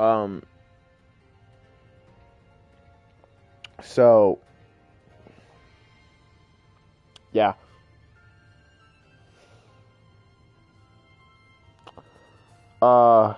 Um, so, yeah. Uh,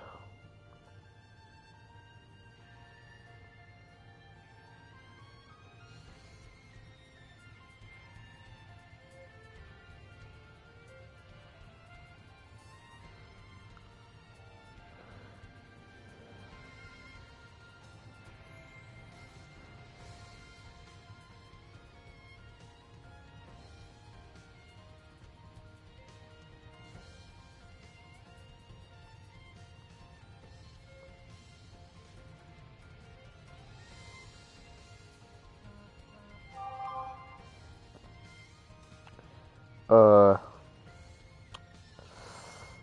uh,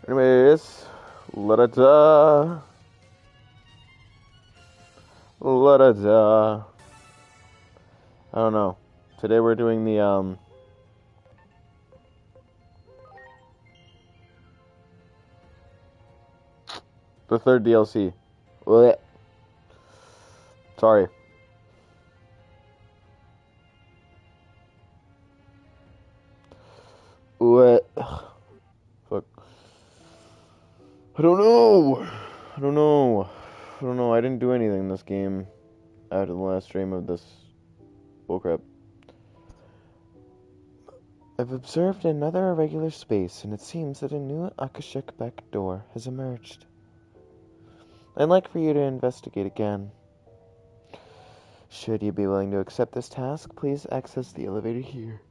anyways, la-da-da, la-da-da. I don't know. Today we're doing the third DLC. Blech. Sorry. Blech. Fuck. I don't know. I don't know. I don't know. I didn't do anything in this game after the last stream of this bullcrap. I've observed another irregular space, and it seems that a new Akashic back door has emerged. I'd like for you to investigate again. Should you be willing to accept this task, please access the elevator here.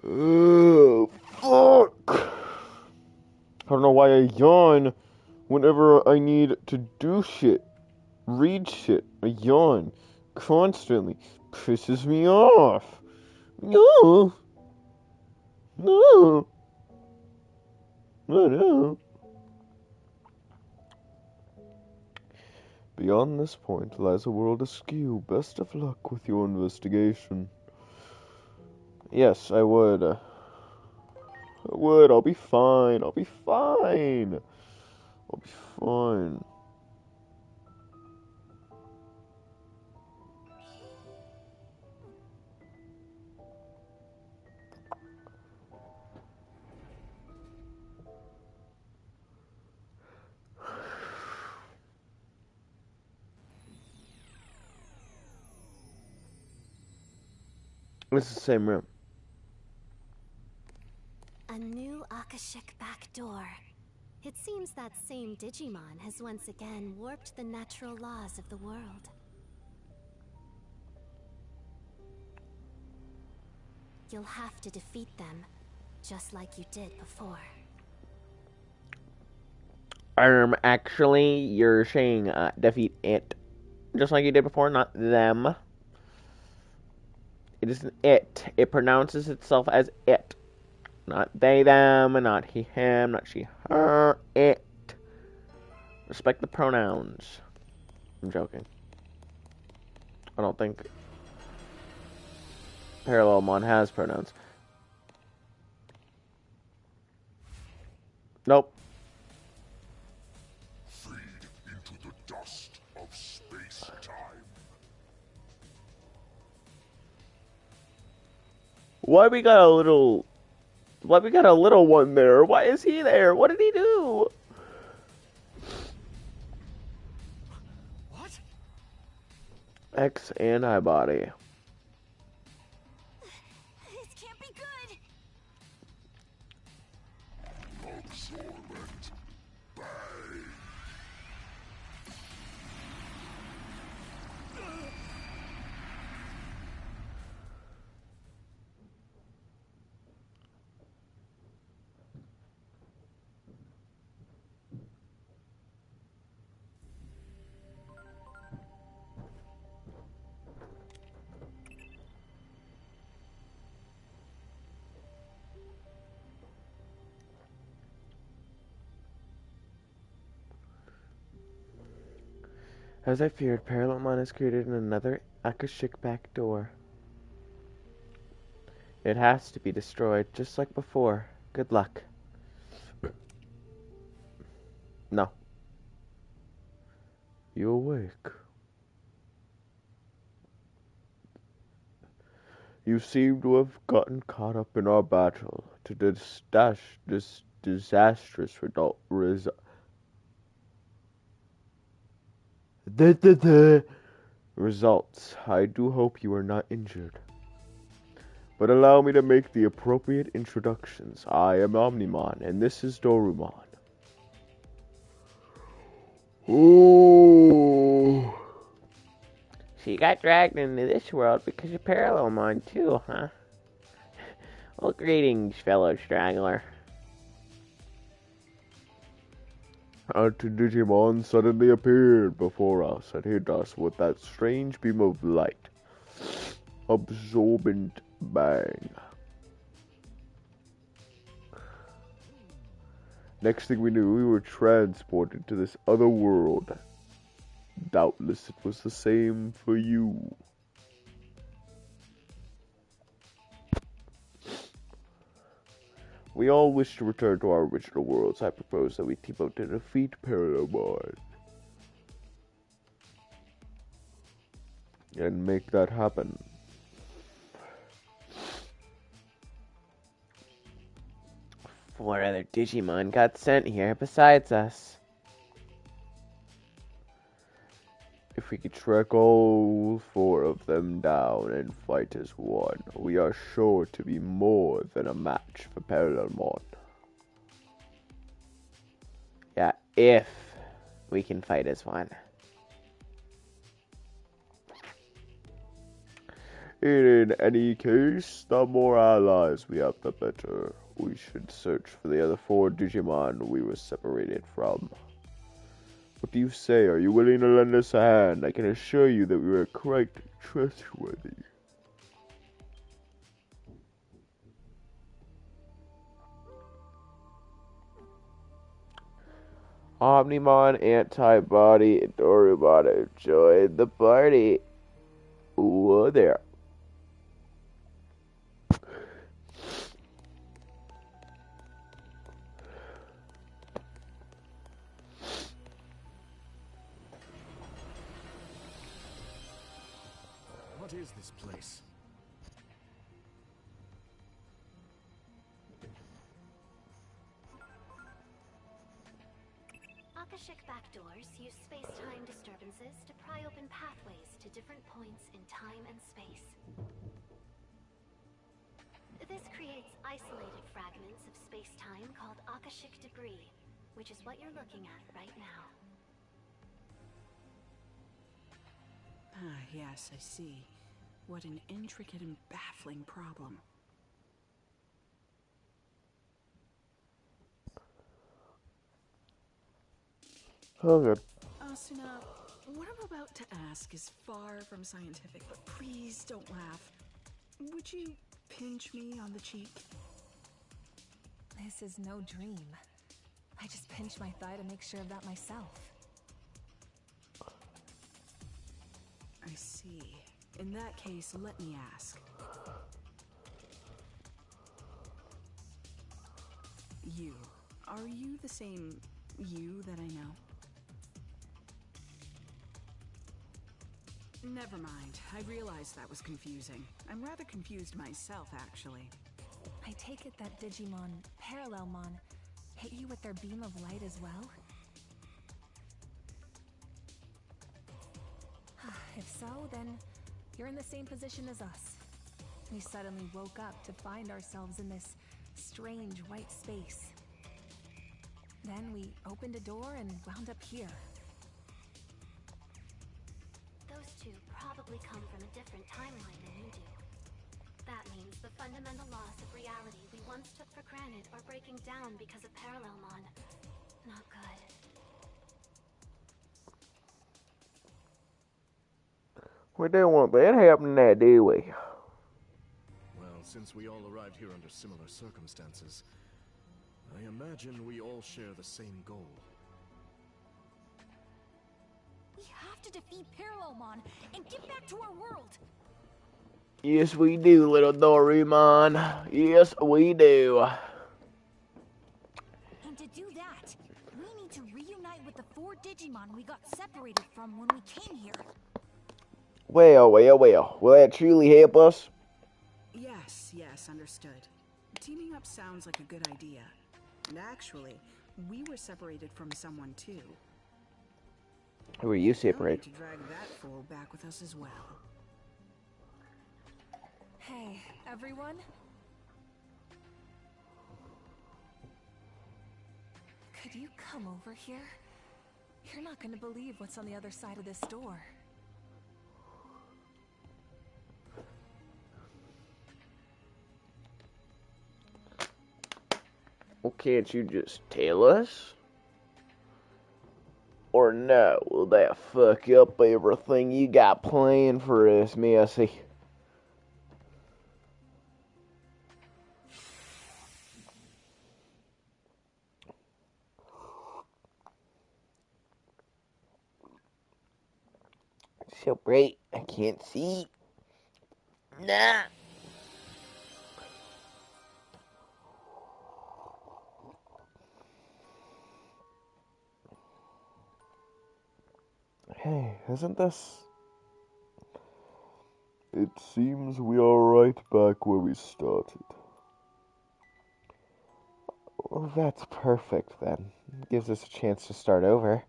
Oh, fuck! I don't know why I yawn whenever I need to do shit. Read shit. I yawn. Constantly. Pisses me off. No. No. No. Beyond this point lies a world askew. Best of luck with your investigation. Yes, I would. I'll be fine. I'll be fine. I'll be fine. It's the same room. A new Akashic back door. It seems that same Digimon has once again warped the natural laws of the world. You'll have to defeat them, just like you did before. Actually, you're saying defeat it, just like you did before, not them. It isn't it. It pronounces itself as it. Not they, them, not he, him, not she, her, it. Respect the pronouns. I'm joking. I don't think parralelmon has pronouns. Nope. Fade into the dust of space-time. Why we got a little one there? Why is he there? What did he do? What? X antibody. This can't be good! Absorbent. Bang. As I feared, parralelmon has created another Akashic back door. It has to be destroyed, just like before. Good luck. No. You awake? You seem to have gotten caught up in our battle to this disastrous results. I do hope you are not injured. But allow me to make the appropriate introductions. I am Omnimon, and this is Dorumon. Ooh. So you got dragged into this world because of Parallelmon too, huh? Well, greetings, fellow straggler. A Digimon suddenly appeared before us and hit us with that strange beam of light. Absorbent bang. Next thing we knew, we were transported to this other world. Doubtless it was the same for you. We all wish to return to our original worlds. I propose that we team up to defeat parralelmon. And make that happen. Four other Digimon got sent here besides us. If we could track all four of them down and fight as one, we are sure to be more than a match for parralelmon. Yeah, if we can fight as one. In any case, the more allies we have, the better. We should search for the other four Digimon we were separated from. What do you say? Are you willing to lend us a hand? I can assure you that we are quite trustworthy. Omnimon, Antibody, and Dorumon have joined the party. Whoa there. What is this place? Akashic backdoors use space-time disturbances to pry open pathways to different points in time and space. This creates isolated fragments of space-time called Akashic debris, which is what you're looking at right now. Ah, yes, I see. What an intricate and baffling problem. Oh, good. Asuna, what I'm about to ask is far from scientific, but please don't laugh. Would you pinch me on the cheek? This is no dream. I just pinched my thigh to make sure of that myself. I see. In that case, let me ask. Are you the same you that I know? Never mind. I realized that was confusing. I'm rather confused myself, actually. I take it that Digimon, Parallelmon, hit you with their beam of light as well? If so, then you're in the same position as us. We suddenly woke up to find ourselves in this strange white space. Then we opened a door and wound up here. Those two probably come from a different timeline than you do. That means the fundamental laws of reality we once took for granted are breaking down because of parallelmon. Not good. We don't want that happening there, do we? Well, since we all arrived here under similar circumstances, I imagine we all share the same goal. We have to defeat Parallelmon and get back to our world. Yes, we do, little Dorumon. Yes, we do. And to do that, we need to reunite with the 4 Digimon we got separated from when we came here. Well. Will that truly help us? Yes, understood. Teaming up sounds like a good idea. And actually, we were separated from someone too. Who are you No need separated? to drag that fool back with us as well. Hey, everyone? Could you come over here? You're not gonna believe what's on the other side of this door. Well, can't you just tell us? Or no, will that fuck up everything you got planned for us, Missy? So bright, I can't see. Nah. Hey, isn't this... It seems we are right back where we started. Well, that's perfect then. Gives us a chance to start over.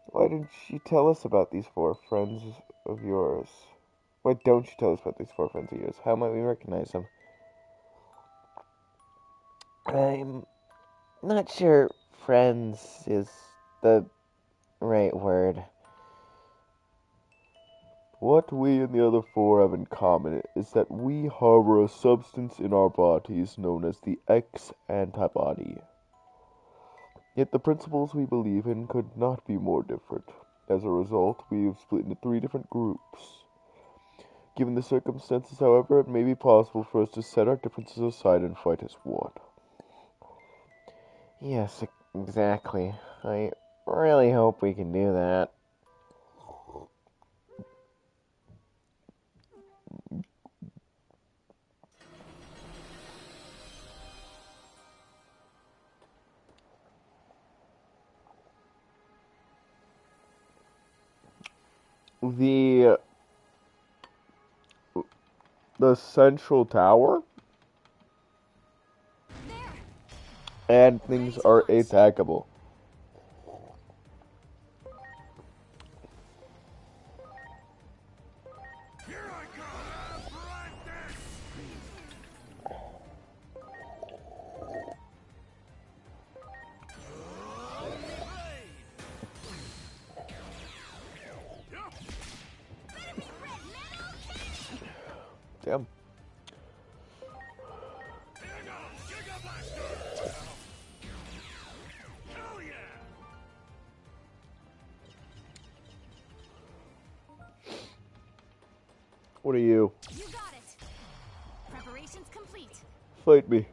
Why didn't you tell us about these 4 friends of yours? Why don't you tell us about these 4 friends of yours? How might we recognize them? I'm not sure friends is the right word. What we and the other 4 have in common is that we harbor a substance in our bodies known as the X antibody. Yet the principles we believe in could not be more different. As a result, we have split into 3 different groups. Given the circumstances, however, it may be possible for us to set our differences aside and fight as one. Yes, exactly. I really hope we can do that. The central tower? And things are attackable. Damn. What are you? You got it. Preparations complete. Fight me.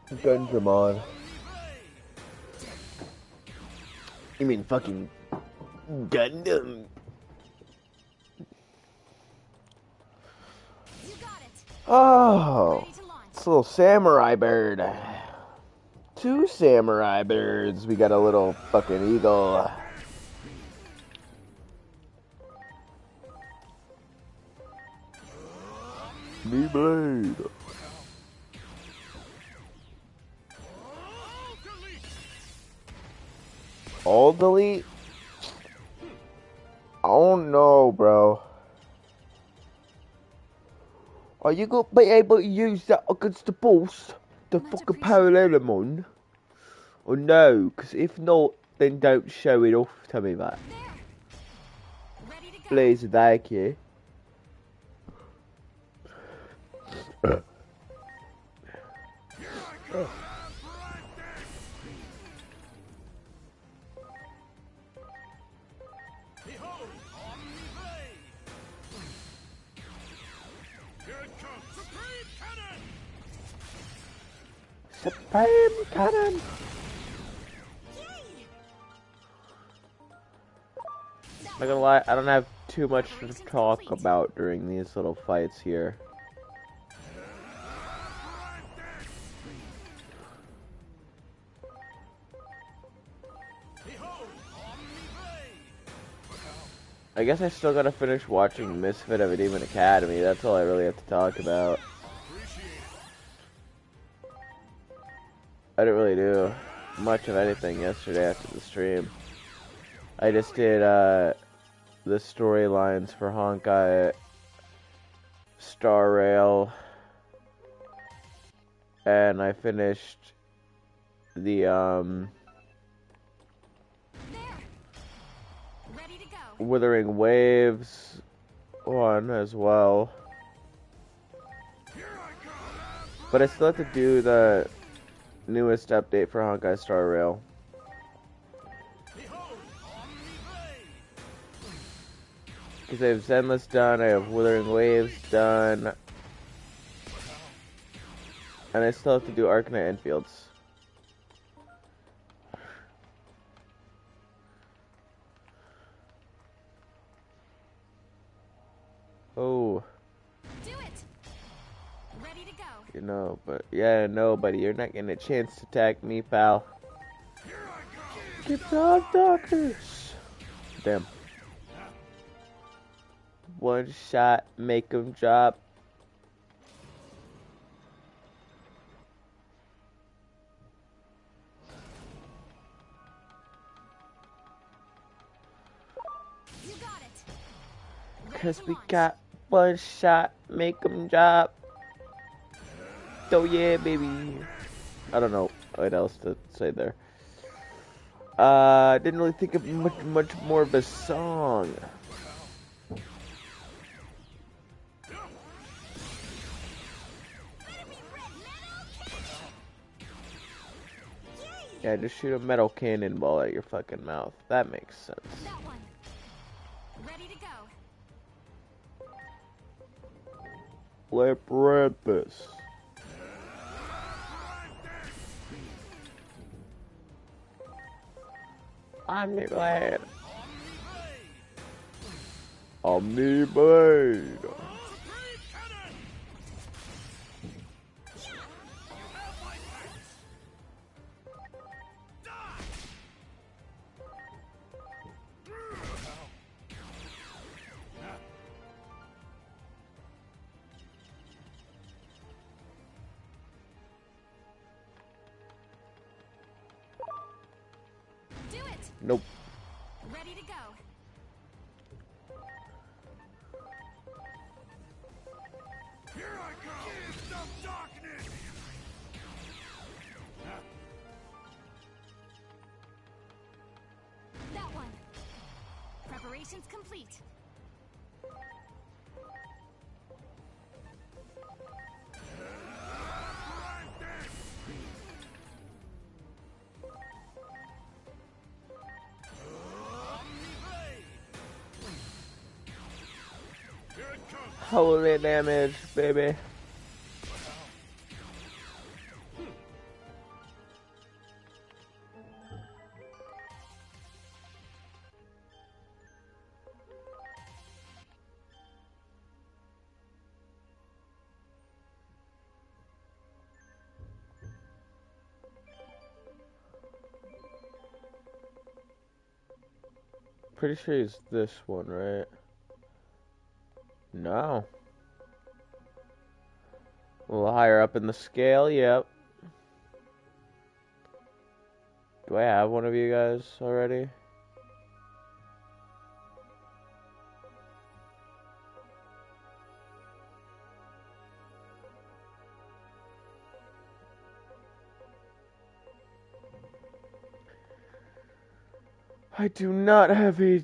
Digimon. You mean fucking Gundam? You got it. Oh, Ready to launch. it's a little samurai bird. 2 samurai birds. We got a little fucking eagle. Knee blade. All delete? I don't know, bro. Are you gonna be able to use that against the boss? The Much fucking appreciated. parralelmon? Or no? Because if not, then don't show it off to me, mate. There. Ready to go. Please, thank you. Supreme Cannon! Not gonna lie, I don't have too much to talk about during these little fights here. I guess I still gotta finish watching Misfit of a Demon Academy. That's all I really have to talk about. I didn't really do much of anything yesterday after the stream. I just did the storylines for Honkai Star Rail, and I finished the Withering Waves one as well. But I still have to do the newest update for Honkai Star Rail. Because I have Zenless done, I have Withering Waves done, and I still have to do Arcanite Enfields. Oh. Do it. Ready to go. You know, but yeah, no, buddy, you're not getting a chance to attack me, pal. Get off, doctors. Damn. One shot, make him drop. You got it. Cause we got one shot, make him drop. Oh yeah, baby. I don't know what else to say there. Didn't really think of much more of a song. Yeah, just shoot a metal cannonball at your fucking mouth. That makes sense. That one. Ready to go. Labyrinthus. Omniblade. Omniblade. Do it. Nope. Ready to go. Here I come! Gift of darkness! That one. Preparations complete. Holy damage, baby. Pretty sure it's this one, right? No. A little higher up in the scale, yep. Do I have one of you guys already? I do not have a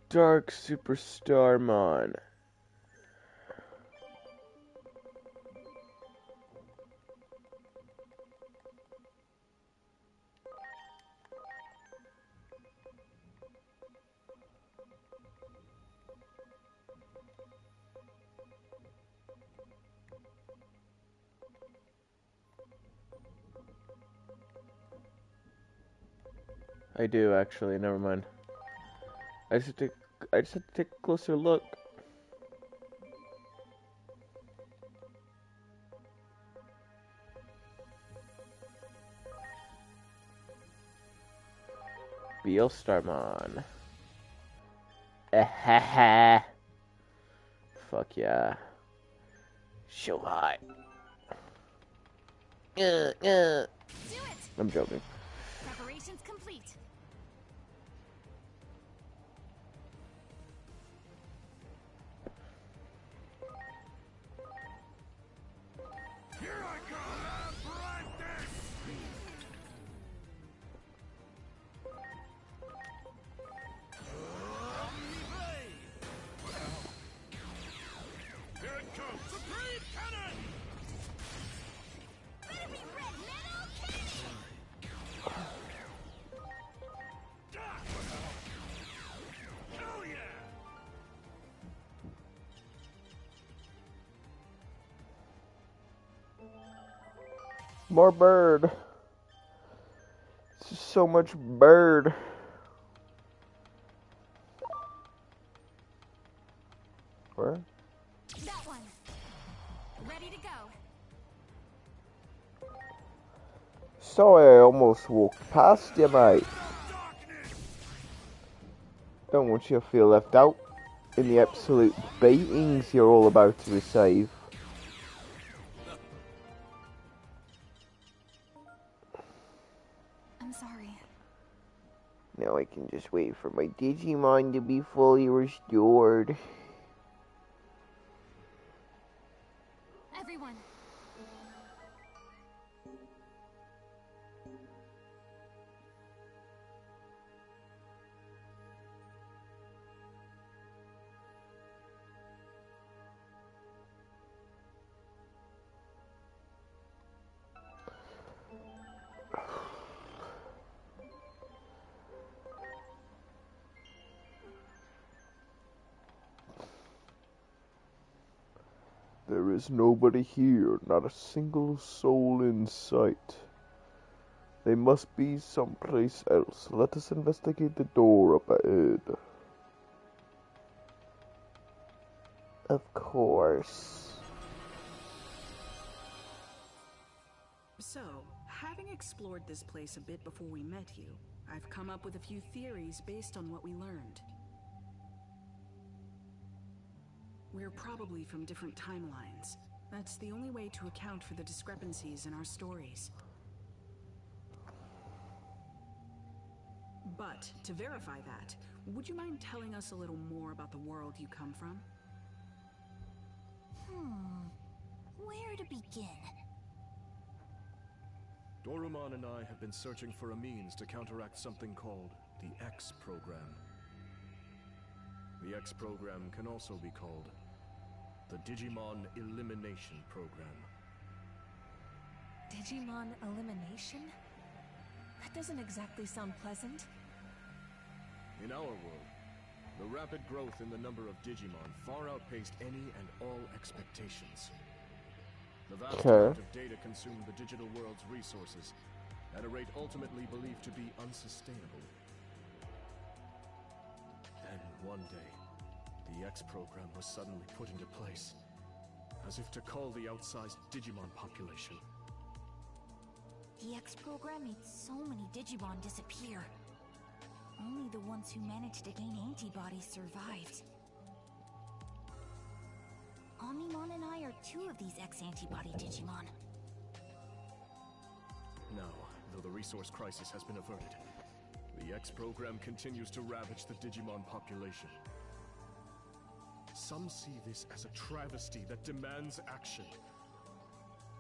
Dark Superstar Mon. I do actually, never mind. I just had to take a closer look. Beelstarmon. Fuck yeah. So hot. Do it! I'm joking. Preparations complete. Here I come! Practice! Here it comes! Supreme Cannon! Better be red metal cannon! Hell yeah! More bird. It's just so much bird. Where? That one. Ready to go. Sorry, I almost walked past you, mate. Don't want you to feel left out in the absolute beatings you're all about to receive. I'm sorry. Now I can just wait for my Digimon to be fully restored. Everyone. There is nobody here, not a single soul in sight. They must be someplace else. Let us investigate the door up ahead. Of course. So, having explored this place a bit before we met you, I've come up with a few theories based on what we learned. We're probably from different timelines. That's the only way to account for the discrepancies in our stories. But, to verify that, would you mind telling us a little more about the world you come from? Where to begin? Dorumon and I have been searching for a means to counteract something called the X program. The X program can also be called the Digimon Elimination Program. Digimon elimination? That doesn't exactly sound pleasant. In our world, the rapid growth in the number of Digimon far outpaced any and all expectations. The vast amount of data consumed the digital world's resources at a rate ultimately believed to be unsustainable. Then, one day, the X program was suddenly put into place, as if to cull the outsized Digimon population. The X program made so many Digimon disappear. Only the ones who managed to gain antibodies survived. Omnimon and I are two of these X-antibody Digimon. Now, though the resource crisis has been averted, the X program continues to ravage the Digimon population. Some see this as a travesty that demands action,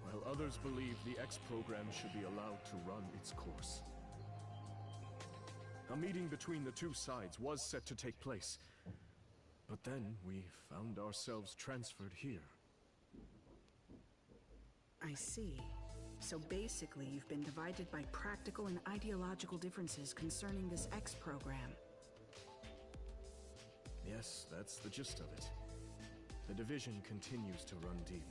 while others believe the X program should be allowed to run its course. A meeting between the two sides was set to take place, but then we found ourselves transferred here. I see. So basically, you've been divided by practical and ideological differences concerning this X program. Yes, that's the gist of it. The division continues to run deep,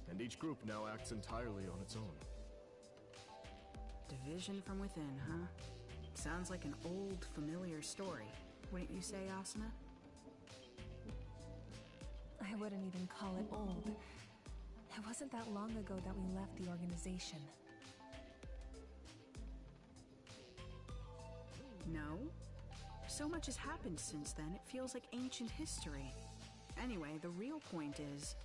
and each group now acts entirely on its own. Division from within, huh? Sounds like an old, familiar story. wouldn't you say, Asuna? I wouldn't even call it old. It wasn't that long ago that we left the organization. No? So much has happened since then, it feels like ancient history. Anyway, the real point is,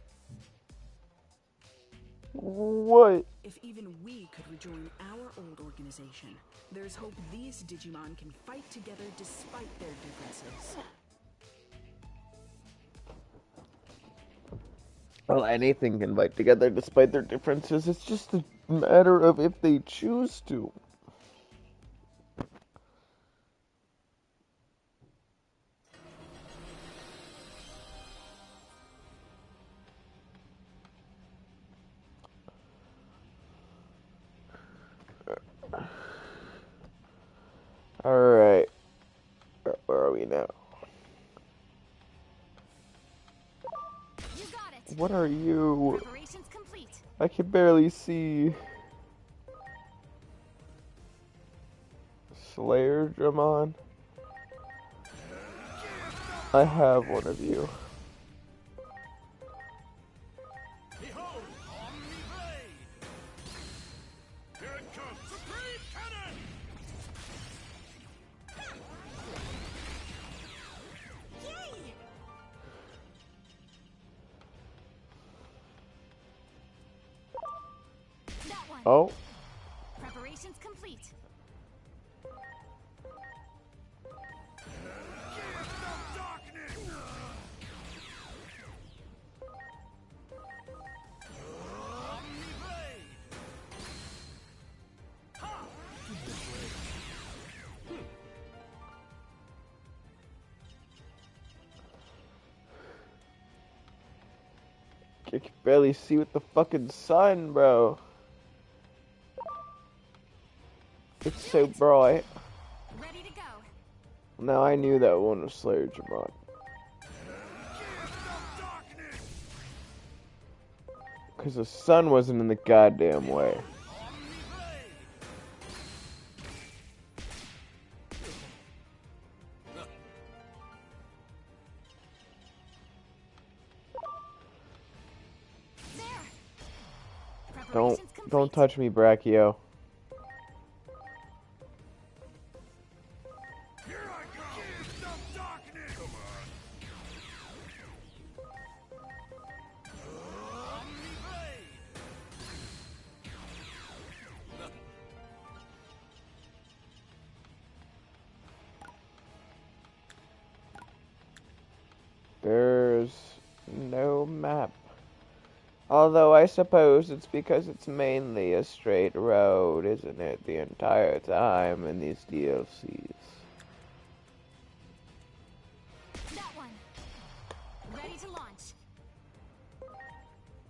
What? if even we could rejoin our old organization, there's hope these Digimon can fight together despite their differences. Well, anything can fight together despite their differences. It's just a matter of if they choose to. Alright. Where are we now? You got it. What are you? Preparations complete. I can barely see. Slayer Dramon? I have one of you. Behold, Omni Blade! Here it comes! Supreme Cannon! Yay! That one. Oh, Preparations complete. I can barely see with the fucking sun, bro. It's so bright. Ready to go. Now I knew that one was Slayer Dramon. Because the sun wasn't in the goddamn way. There. Don't Preparations complete. touch me, Brachio. Here I go! Some darkness! Come on! Omni Blade! There's no map. Although I suppose it's because it's mainly a straight road, isn't it, the entire time in these DLCs. That one. Ready to launch.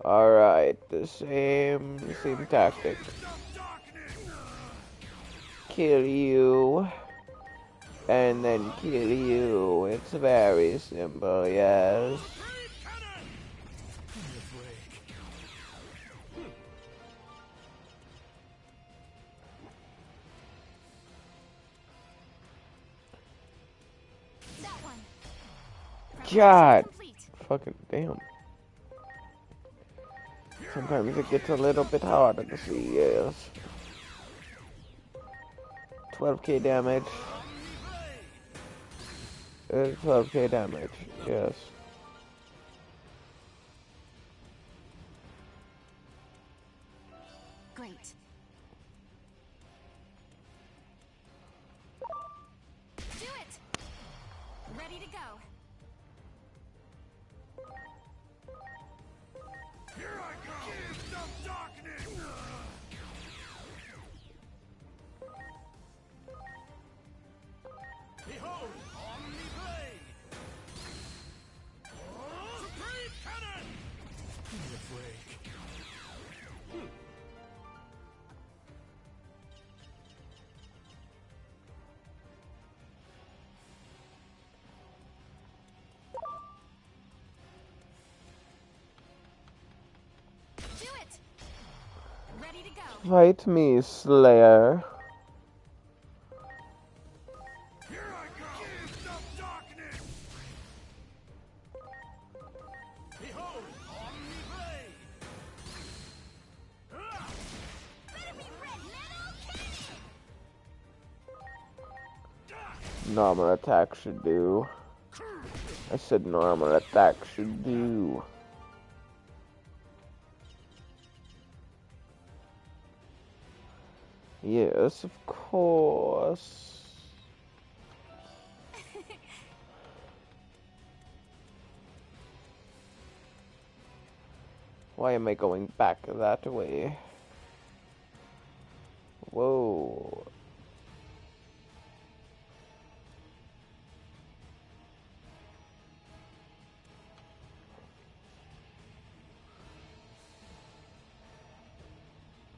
Alright, the same tactic. Kill you. And then kill you. It's very simple, yes. That one. God. Complete. Fucking damn. Sometimes it gets a little bit harder to see, yes. 12k damage. 12k damage, yes. Great. Do it. Ready to go. Here I go! Some darkness! Behold, Omni Blade! Supreme Cannon! Give me a break. Do it. Ready to go. Fight me, Slayer. Here I go! Some darkness! normal attack should do. I said normal attack should do. Yes, of course. Why am I going back that way? Whoa.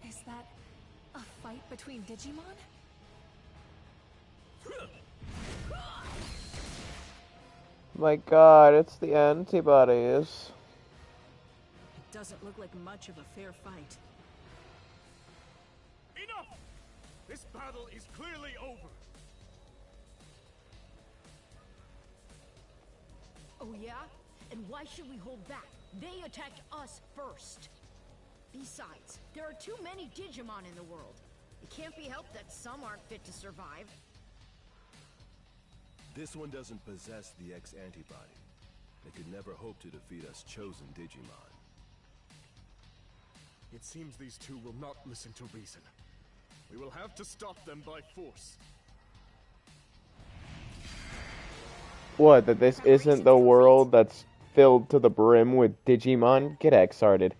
Is that a fight between Digimon? My god, it's the antibodies. It doesn't look like much of a fair fight. Enough! This battle is clearly over. Oh yeah? And why should we hold back? They attacked us first. Besides, there are too many Digimon in the world. It can't be helped that some aren't fit to survive. This one doesn't possess the X antibody. They could never hope to defeat us chosen Digimon. It seems these two will not listen to reason. We will have to stop them by force. What, that this isn't the world that's filled to the brim with Digimon? Get X-arted.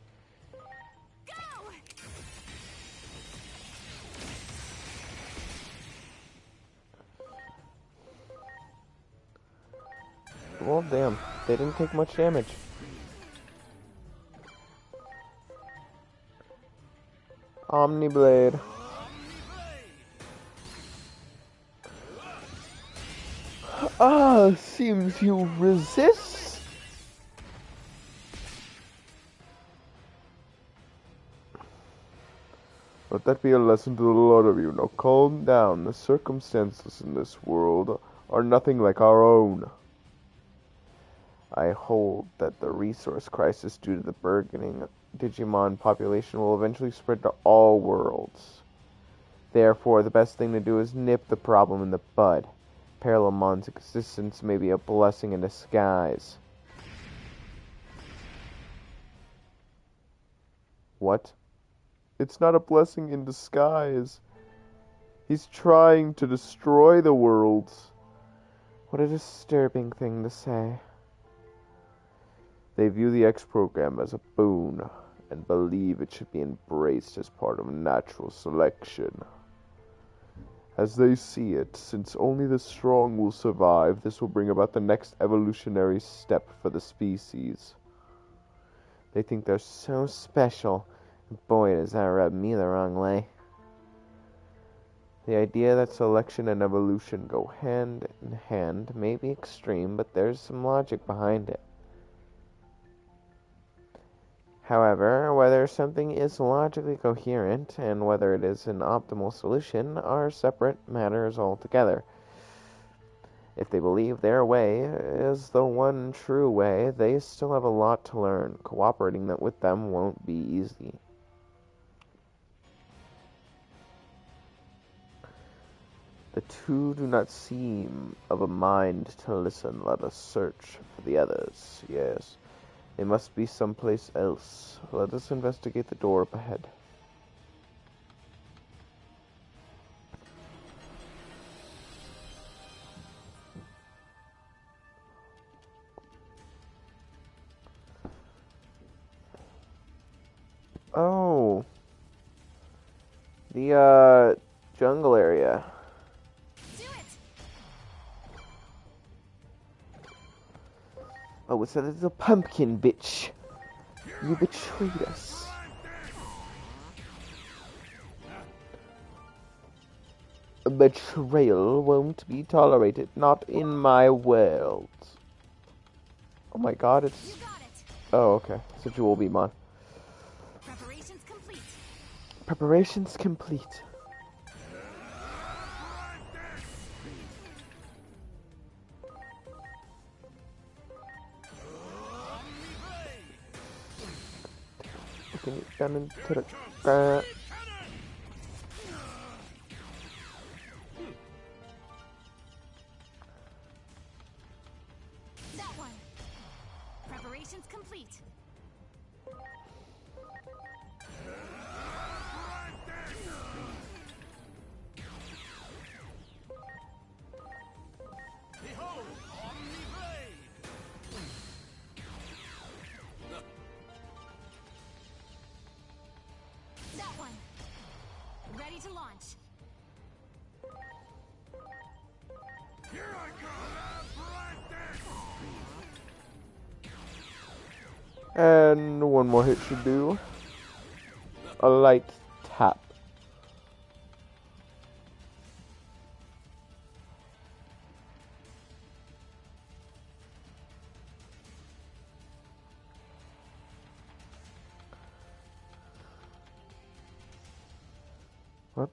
Well, damn. They didn't take much damage. Omniblade. Ah, seems you resist. Let that be a lesson to the lot of you. Now calm down. The circumstances in this world are nothing like our own. I hold that the resource crisis due to the burgeoning Digimon population will eventually spread to all worlds. Therefore, the best thing to do is nip the problem in the bud. Parralelmon's existence may be a blessing in disguise. What? It's not a blessing in disguise. He's trying to destroy the worlds. What a disturbing thing to say. They view the X program as a boon and believe it should be embraced as part of natural selection. As they see it, since only the strong will survive, this will bring about the next evolutionary step for the species. They think they're so special. Boy, does that rub me the wrong way. The idea that selection and evolution go hand in hand may be extreme, but there's some logic behind it. However, whether something is logically coherent and whether it is an optimal solution are separate matters altogether. If they believe their way is the one true way, they still have a lot to learn. Cooperating with them won't be easy. The two do not seem of a mind to listen. Let us search for the others. Yes. They must be someplace else. Let us investigate the door up ahead. Oh. The, jungle area. Oh, it's a little pumpkin bitch. You betrayed us. A betrayal won't be tolerated, not in my world. Oh my god, it's... Oh, okay. It's a Jewel Beamon. Preparations complete. Preparations complete. Down into the Preparations complete. Behold, Omni-Blade! That one. Ready to launch. Here I come! And one more hit should do. A light tap. What?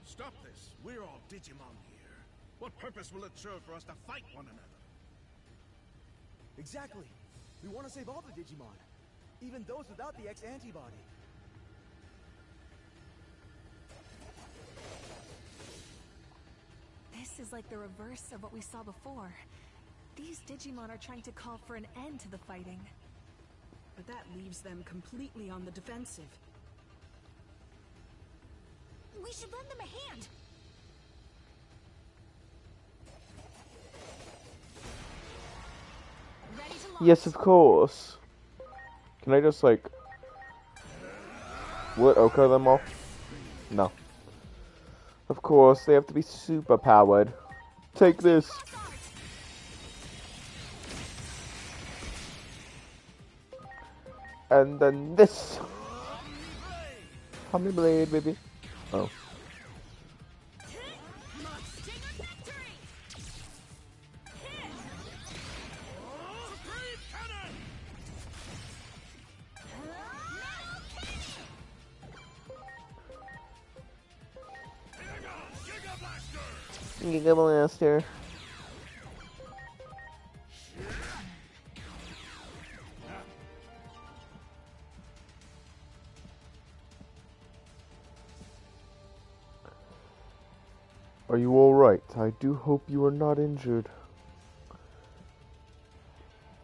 Stop this. We're all Digimon here. What purpose will it serve for us to fight one another? Exactly. We want to save all the Digimon, even those without the X antibody. This is like the reverse of what we saw before. These Digimon are trying to call for an end to the fighting. But that leaves them completely on the defensive. We should lend them a hand. Ready to launch. Yes, of course. Can I just like what Oko them off? No. Of course, they have to be super powered. Take this. And then this. Omni Blade, baby. Oh. Giga Blaster. Are you alright? I do hope you are not injured.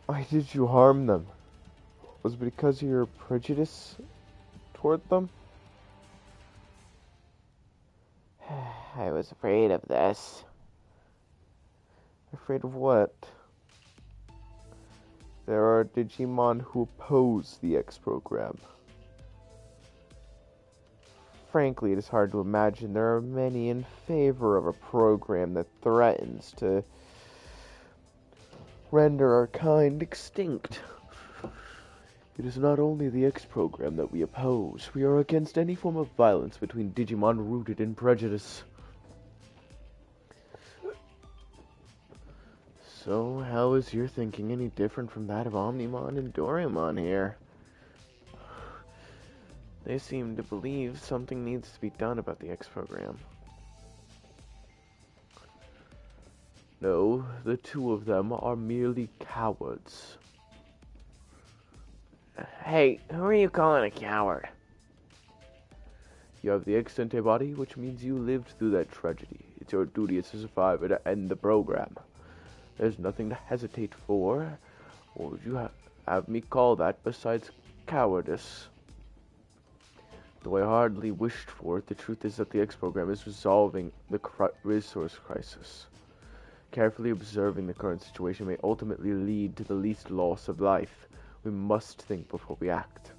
Why did you harm them? Was it because of your prejudice toward them? I was afraid of this. Afraid of what? There are Digimon who oppose the X program. Frankly, it is hard to imagine there are many in favor of a program that threatens to render our kind extinct. It is not only the X program that we oppose. We are against any form of violence between Digimon rooted in prejudice. So, how is your thinking any different from that of Omnimon and Doraemon here? They seem to believe something needs to be done about the X program. No, the two of them are merely cowards. Hey, who are you calling a coward? You have the X antibody, which means you lived through that tragedy. It's your duty to survive and end the program. There's nothing to hesitate for. What would you have me call that besides cowardice? Though I hardly wished for it, the truth is that the X program is resolving the resource crisis. Carefully observing the current situation may ultimately lead to the least loss of life. We must think before we act.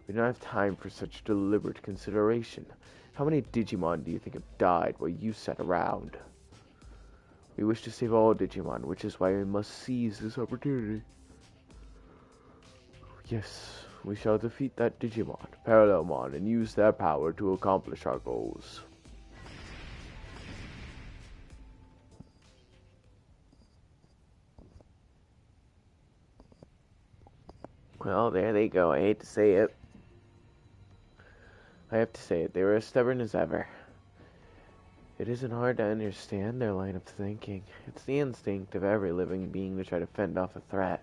We don't have time for such deliberate consideration. How many Digimon do you think have died while you sat around? We wish to save all Digimon, which is why we must seize this opportunity. Yes, we shall defeat that Digimon, Parallelmon, and use their power to accomplish our goals. Well, there they go. I hate to say it. I have to say it. They were as stubborn as ever. It isn't hard to understand their line of thinking. It's the instinct of every living being to try to fend off a threat.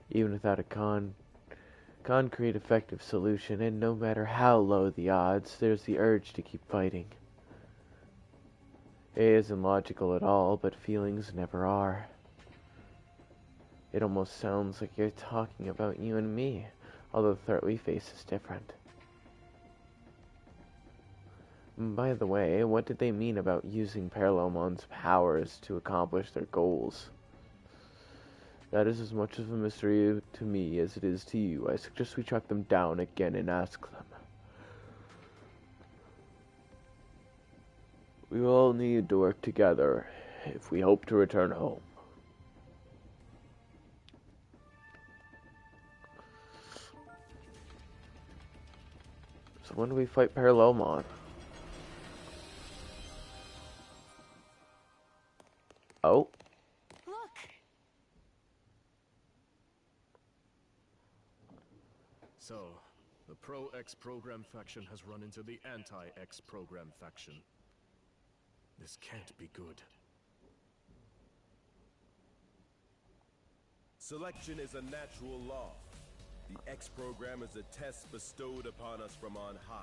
Even without a concrete effective solution, and no matter how low the odds, there's the urge to keep fighting. It isn't logical at all, but feelings never are. It almost sounds like you're talking about you and me, although the threat we face is different. By the way, what did they mean about using Parallelmon's powers to accomplish their goals? That is as much of a mystery to me as it is to you. I suggest we track them down again and ask them. We all need to work together if we hope to return home. So when do we fight Parallelmon? Oh. Look! So, the pro-X program faction has run into the anti-X program faction. This can't be good. Selection is a natural law. The X program is a test bestowed upon us from on high.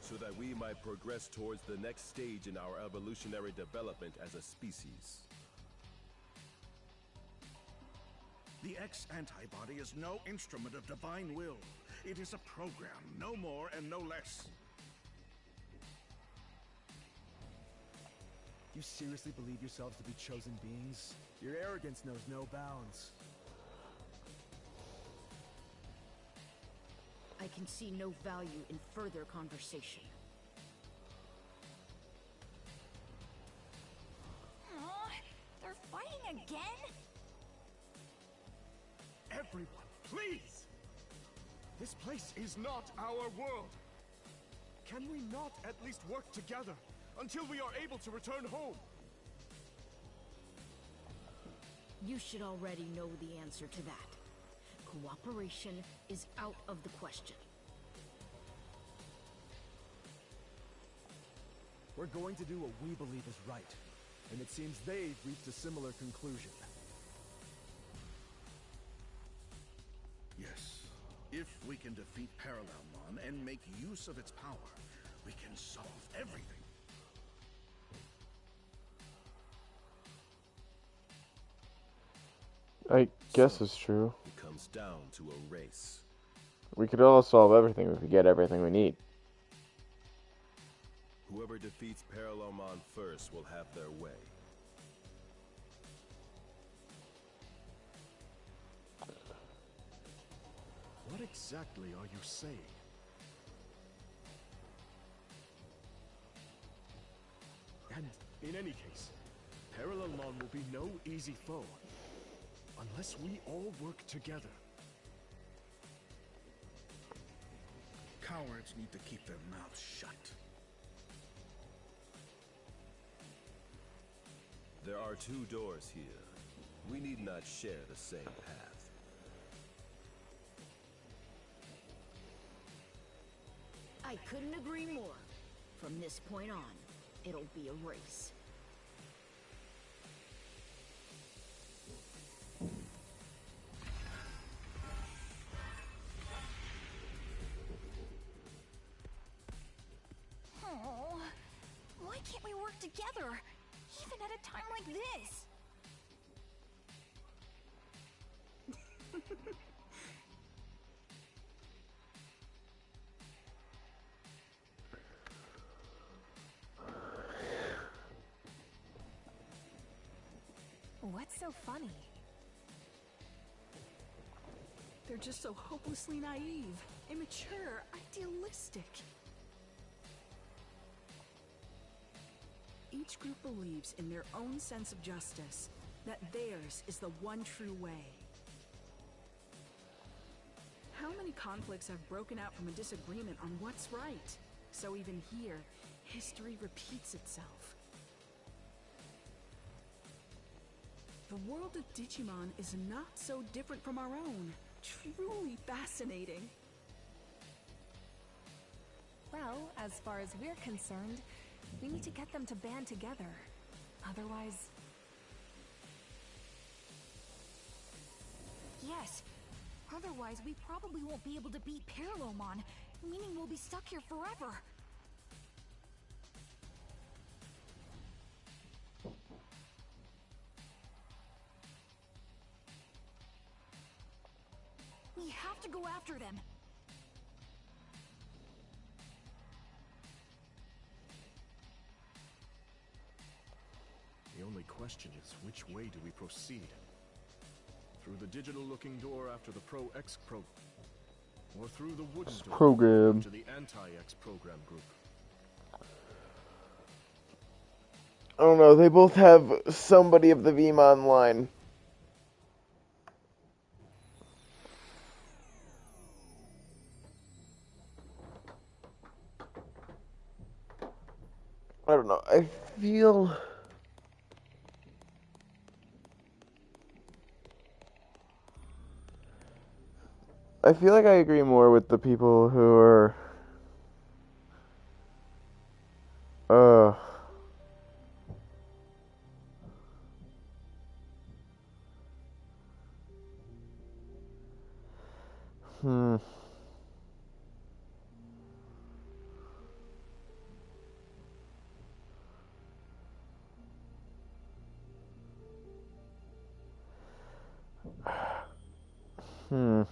So that we might progress towards the next stage in our evolutionary development as a species. The X antibody is no instrument of divine will. It is a program, no more and no less. You seriously believe yourselves to be chosen beings? Your arrogance knows no bounds. I can see no value in further conversation. Aw, they're fighting again? Everyone, please! This place is not our world! Can we not at least work together until we are able to return home? You should already know the answer to that. Cooperation is out of the question. We're going to do what we believe is right, and it seems they've reached a similar conclusion. Yes. If we can defeat Parallelmon and make use of its power, we can solve everything. I guess it's true. It comes down to a race. We could all solve everything if we get everything we need. Whoever defeats Parallelmon first will have their way. What exactly are you saying? And in any case, Parallelmon will be no easy foe. Unless we all work together. Cowards need to keep their mouths shut. There are two doors here. We need not share the same path. I couldn't agree more. From this point on, it'll be a race. Oh, why can't we work together? Even at a time like this? What's so funny? They're just so hopelessly naive, immature, idealistic. Each group believes in their own sense of justice, that theirs is the one true way. How many conflicts have broken out from a disagreement on what's right? So even here, history repeats itself. The world of Digimon is not so different from our own. Truly fascinating. Well, as far as we're concerned, we need to get them to band together. Otherwise... Yes. Otherwise, we probably won't be able to beat Parallelmon. meaning we'll be stuck here forever. We have to go after them. The only question is, which way do we proceed? Through the digital-looking door after the Pro-X program, or through the wooden door program to the Anti-X program group? I don't know, they both have somebody of the Vmon line. I don't know, I feel like I agree more with the people who are hmm. Hmm.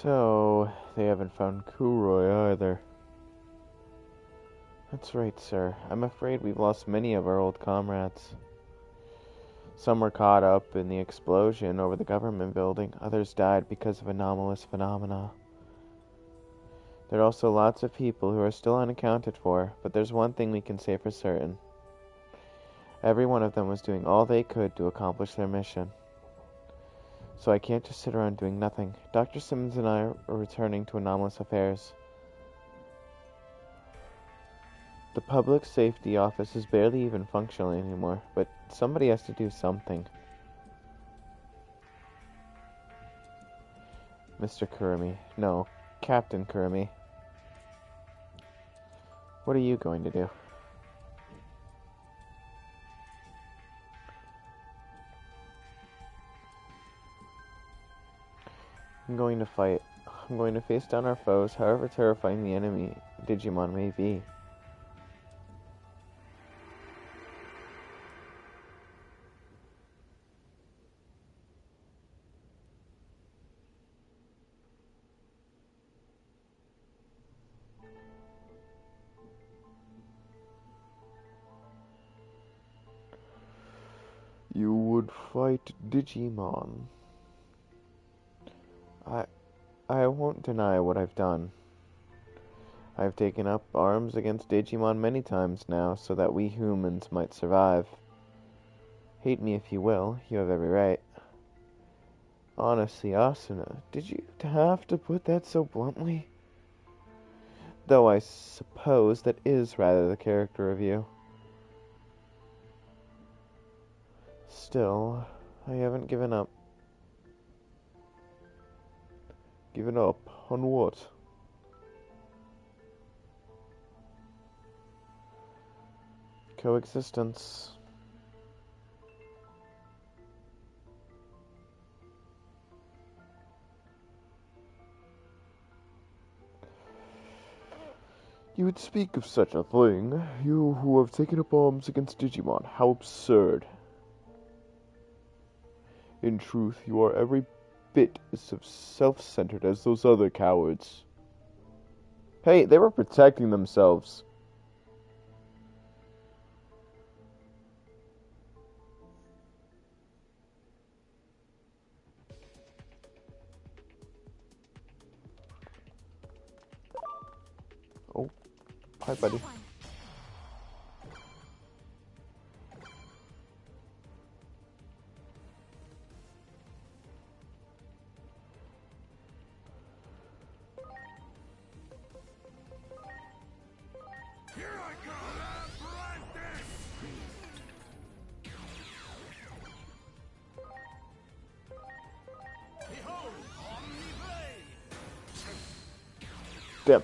So, they haven't found Kuroi either. That's right, sir. I'm afraid we've lost many of our old comrades. Some were caught up in the explosion over the government building. Others died because of anomalous phenomena. There are also lots of people who are still unaccounted for, but there's one thing we can say for certain. Every one of them was doing all they could to accomplish their mission. So I can't just sit around doing nothing. Dr. Simmons and I are returning to anomalous affairs. The public safety office is barely even functional anymore, but somebody has to do something. Mr. Kurumi. No, Captain Kurumi. What are you going to do? I'm going to fight. I'm going to face down our foes, however terrifying the enemy Digimon may be. You would fight Digimon. I won't deny what I've done. I've taken up arms against Digimon many times now, so that we humans might survive. Hate me if you will, you have every right. Honestly, Asuna, did you have to put that so bluntly? Though I suppose that is rather the character of you. Still, I haven't given up. Given up on what? Coexistence. You would speak of such a thing, you who have taken up arms against Digimon. How absurd. In truth, you are every bit as self-centered as those other cowards. Hey, they were protecting themselves. Hi, buddy. Damn.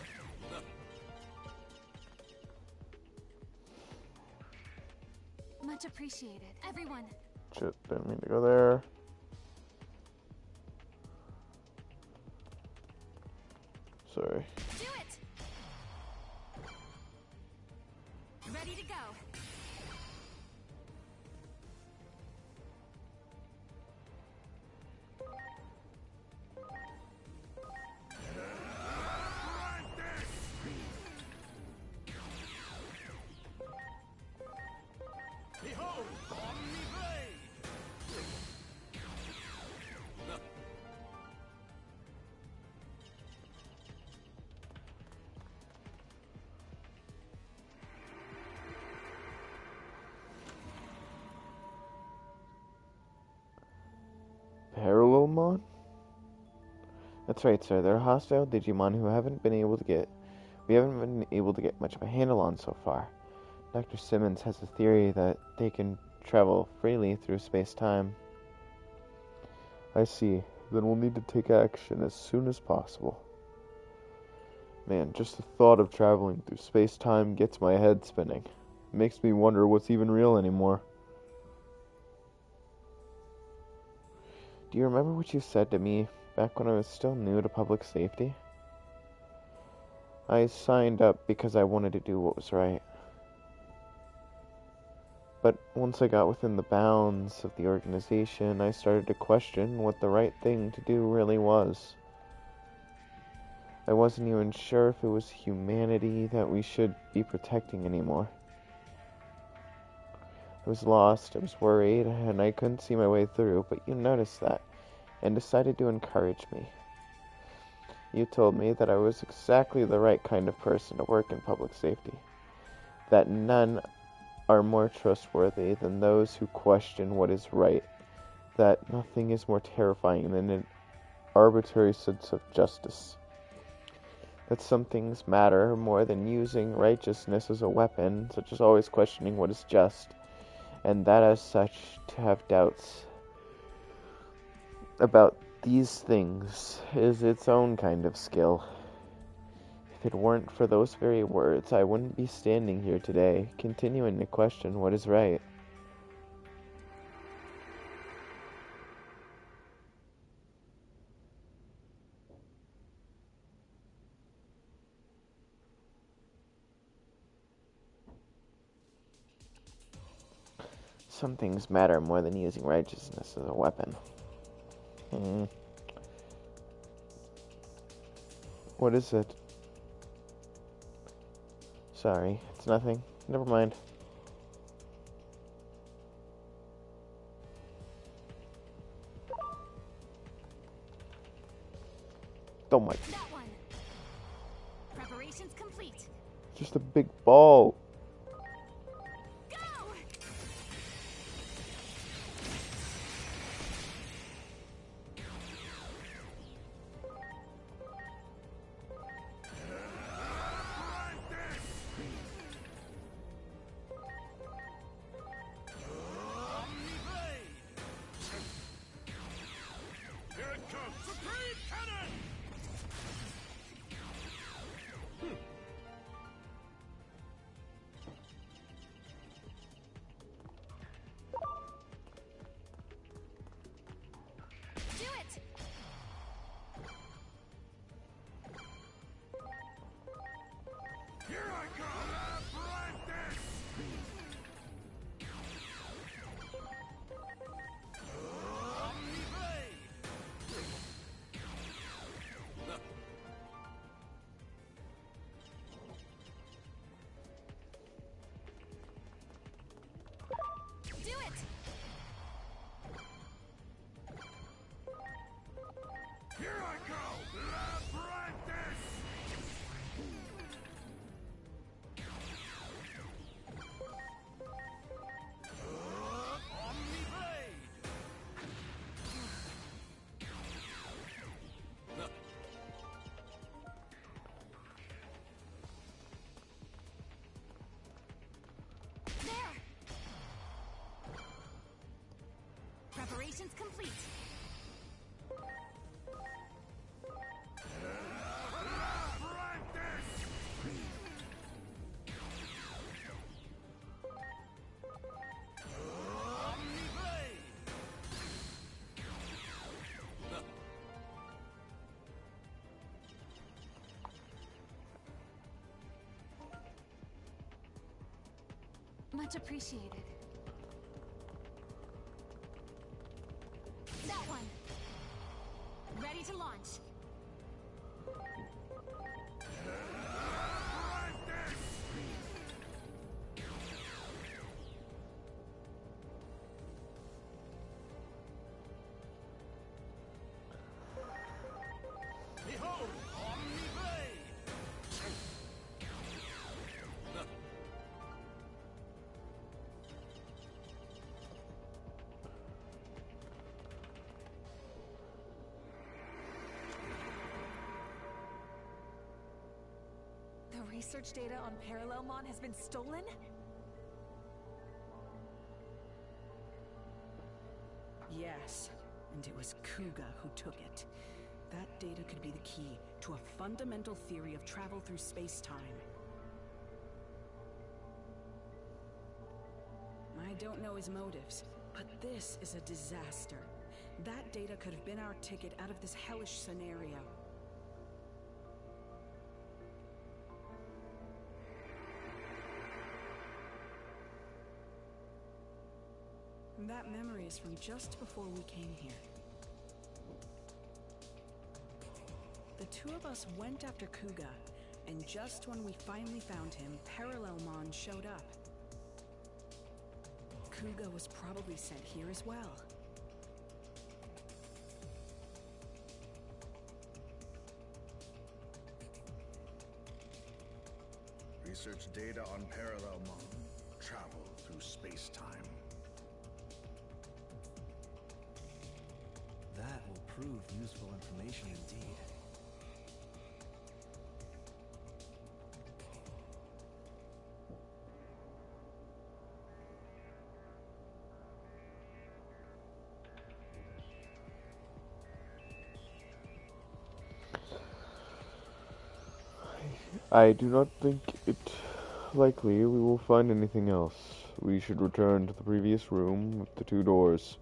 Much appreciated, everyone. Shit, didn't mean to go there. Sorry. Do it! Ready to go. Parralelmon? That's right, sir. They're hostile Digimon who we haven't been able to get much of a handle on so far. Dr. Simmons has a theory that they can travel freely through space-time. I see. Then we'll need to take action as soon as possible. Man, just the thought of traveling through space-time gets my head spinning. It makes me wonder what's even real anymore. Do you remember what you said to me back when I was still new to public safety? I signed up because I wanted to do what was right. But once I got within the bounds of the organization, I started to question what the right thing to do really was. I wasn't even sure if it was humanity that we should be protecting anymore. I was lost, I was worried, and I couldn't see my way through, but you noticed that, and decided to encourage me. You told me that I was exactly the right kind of person to work in public safety, that none are more trustworthy than those who question what is right, that nothing is more terrifying than an arbitrary sense of justice, that some things matter more than using righteousness as a weapon, such as always questioning what is just, and that as such, to have doubts about these things is its own kind of skill. If it weren't for those very words, I wouldn't be standing here today, continuing to question what is right. Some things matter more than using righteousness as a weapon. What is it? Sorry, it's nothing. Never mind. Don't mind. That one. Preparations complete. Just a big ball. Go! Here it comes! Supreme Cannon! Calculations complete. Much appreciated. That one. Ready to launch. Behold, Omni-Blade! The research data on parralelmon has been stolen? Yes, and it was Kuga who took it. That data could be the key to a fundamental theory of travel through space-time. I don't know his motives, but this is a disaster. That data could have been our ticket out of this hellish scenario. That memory is from just before we came here. The two of us went after Kuga, and just when we finally found him, parralelmon showed up. Kuga was probably sent here as well. Research data on parralelmon. Travel through space-time. That will prove useful information indeed. I do not think it likely we will find anything else. We should return to the previous room with the two doors.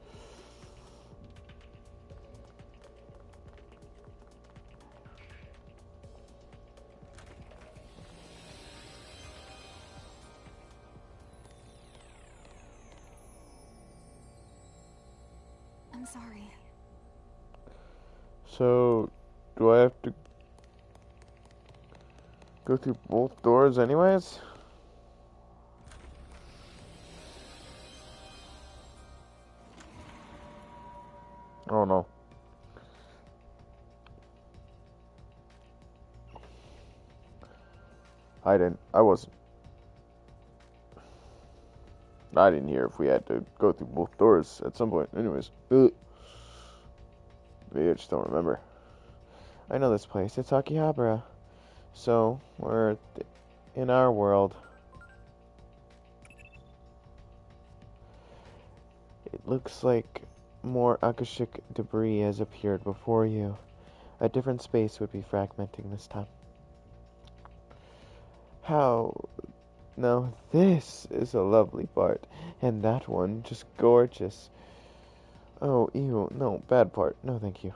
I'm sorry. So, do I have to go through both doors anyways? Oh no. I didn't hear if we had to go through both doors at some point. Anyways. Maybe I just don't remember. I know this place. It's Akihabara. So, we're in our world. It looks like more Akashic debris has appeared before you. A different space would be fragmenting this time. How? Now this is a lovely part, and that one just gorgeous. Oh, ew, no, bad part. No, thank you.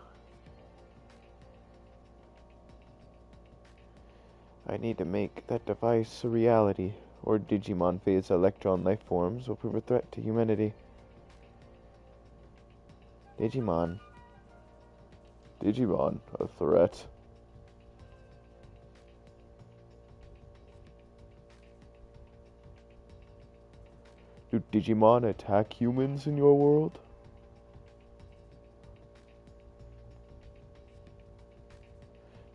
I need to make that device a reality, or Digimon phase electron life forms will prove a threat to humanity. Digimon, a threat. Do Digimon attack humans in your world?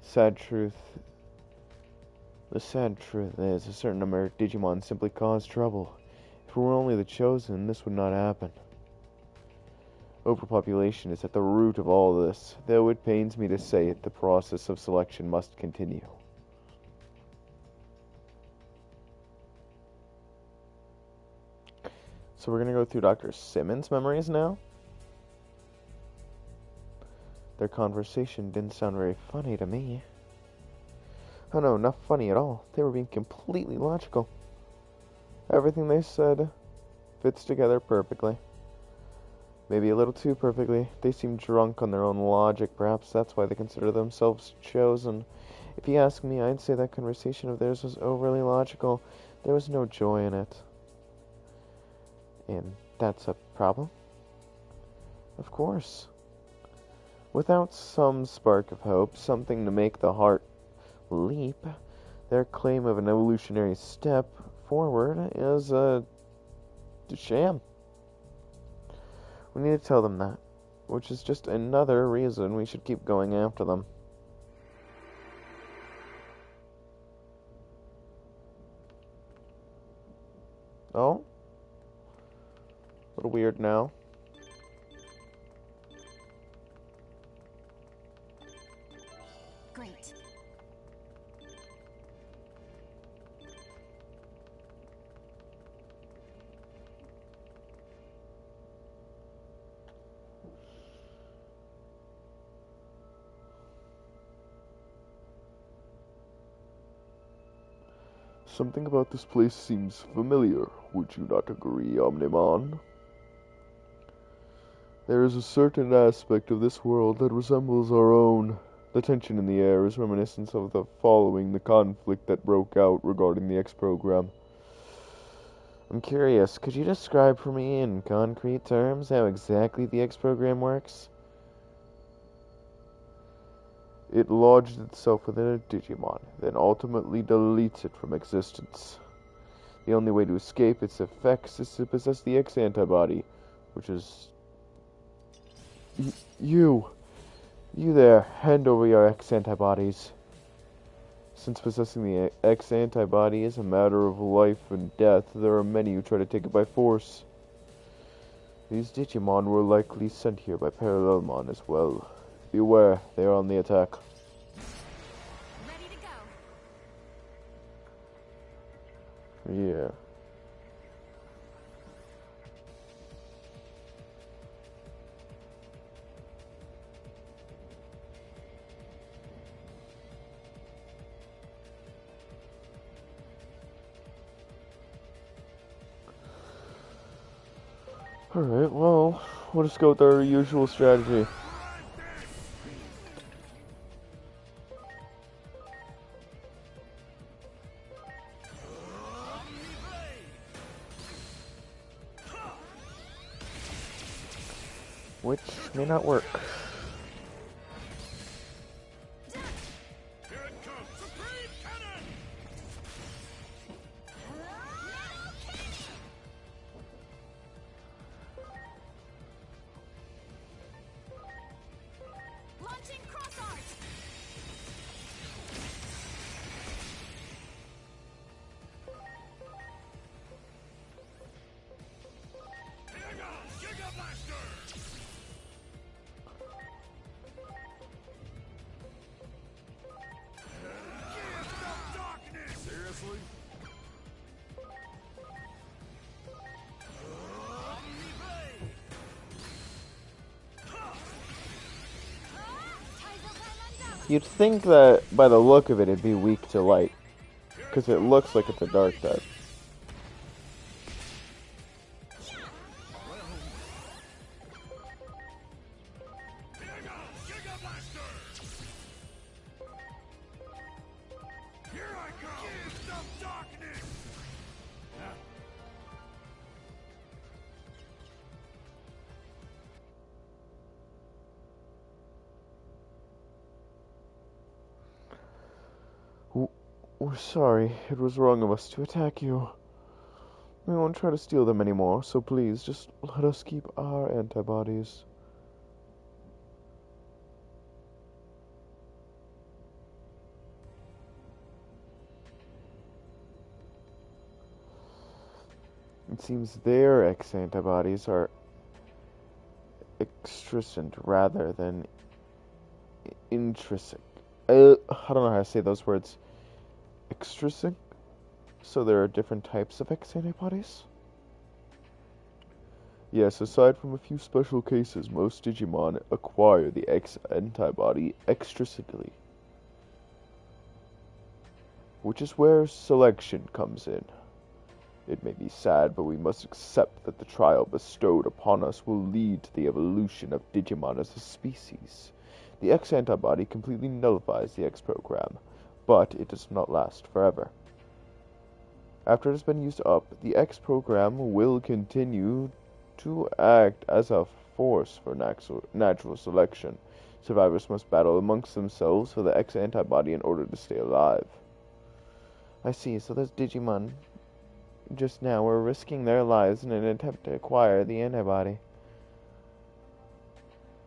Sad truth. The sad truth is, a certain number of Digimon simply cause trouble. If we were only the chosen, this would not happen. Overpopulation is at the root of all this, though it pains me to say it, the process of selection must continue. So we're gonna go through Dr. Simmons' memories now? Their conversation didn't sound very funny to me. Oh no, not funny at all. They were being completely logical. Everything they said fits together perfectly. Maybe a little too perfectly. They seemed drunk on their own logic. Perhaps that's why they consider themselves chosen. If you ask me, I'd say that conversation of theirs was overly logical. There was no joy in it. And that's a problem? Of course. Without some spark of hope, something to make the heart leap, their claim of an evolutionary step forward is a sham. We need to tell them that, which is just another reason we should keep going after them. Oh? A little weird now. Great. Something about this place seems familiar. Would you not agree, Omnimon? There is a certain aspect of this world that resembles our own. The tension in the air is reminiscent of the conflict that broke out regarding the X program. I'm curious, could you describe for me in concrete terms how exactly the X program works? It lodged itself within a Digimon, then ultimately deletes it from existence. The only way to escape its effects is to possess the X antibody, which is... You there, hand over your X antibodies. Since possessing the X antibody is a matter of life and death, there are many who try to take it by force. These Digimon were likely sent here by Parallelmon as well. Beware, they are on the attack. Ready to go. Yeah. Alright, well, we'll just go with our usual strategy. Which may not work. You'd think that by the look of it, it'd be weak to light, because it looks like it's a dark type. We're sorry. It was wrong of us to attack you. We won't try to steal them anymore, so please, just let us keep our antibodies. It seems their X antibodies are extrinsic rather than intrinsic. I don't know how to say those words. Extrinsic? So there are different types of X antibodies? Yes, aside from a few special cases, most Digimon acquire the X antibody extrinsically, which is where selection comes in. It may be sad, but we must accept that the trial bestowed upon us will lead to the evolution of Digimon as a species. The X antibody completely nullifies the X program, but it does not last forever. After it has been used up, the X program will continue to act as a force for natural selection. Survivors must battle amongst themselves for the X antibody in order to stay alive. I see, so those Digimon just now were risking their lives in an attempt to acquire the antibody.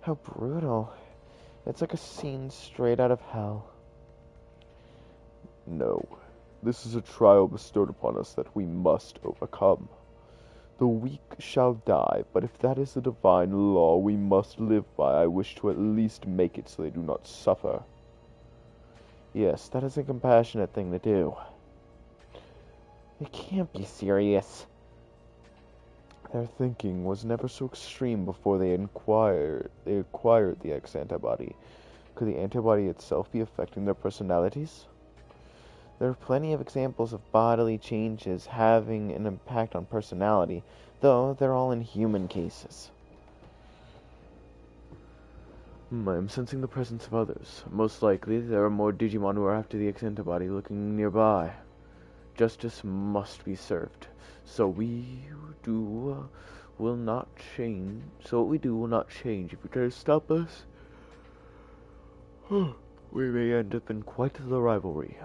How brutal. It's like a scene straight out of hell. No, this is a trial bestowed upon us that we must overcome. The weak shall die, but if that is the divine law we must live by, I wish to at least make it so they do not suffer. Yes, that is a compassionate thing to do. It can't be serious. Their thinking was never so extreme before they acquired the X antibody. Could the antibody itself be affecting their personalities? There are plenty of examples of bodily changes having an impact on personality, though they're all in human cases. I am sensing the presence of others. Most likely, there are more Digimon who are after the X antibody looking nearby. Justice must be served. So what we do will not change. If you try to stop us, we may end up in quite the rivalry.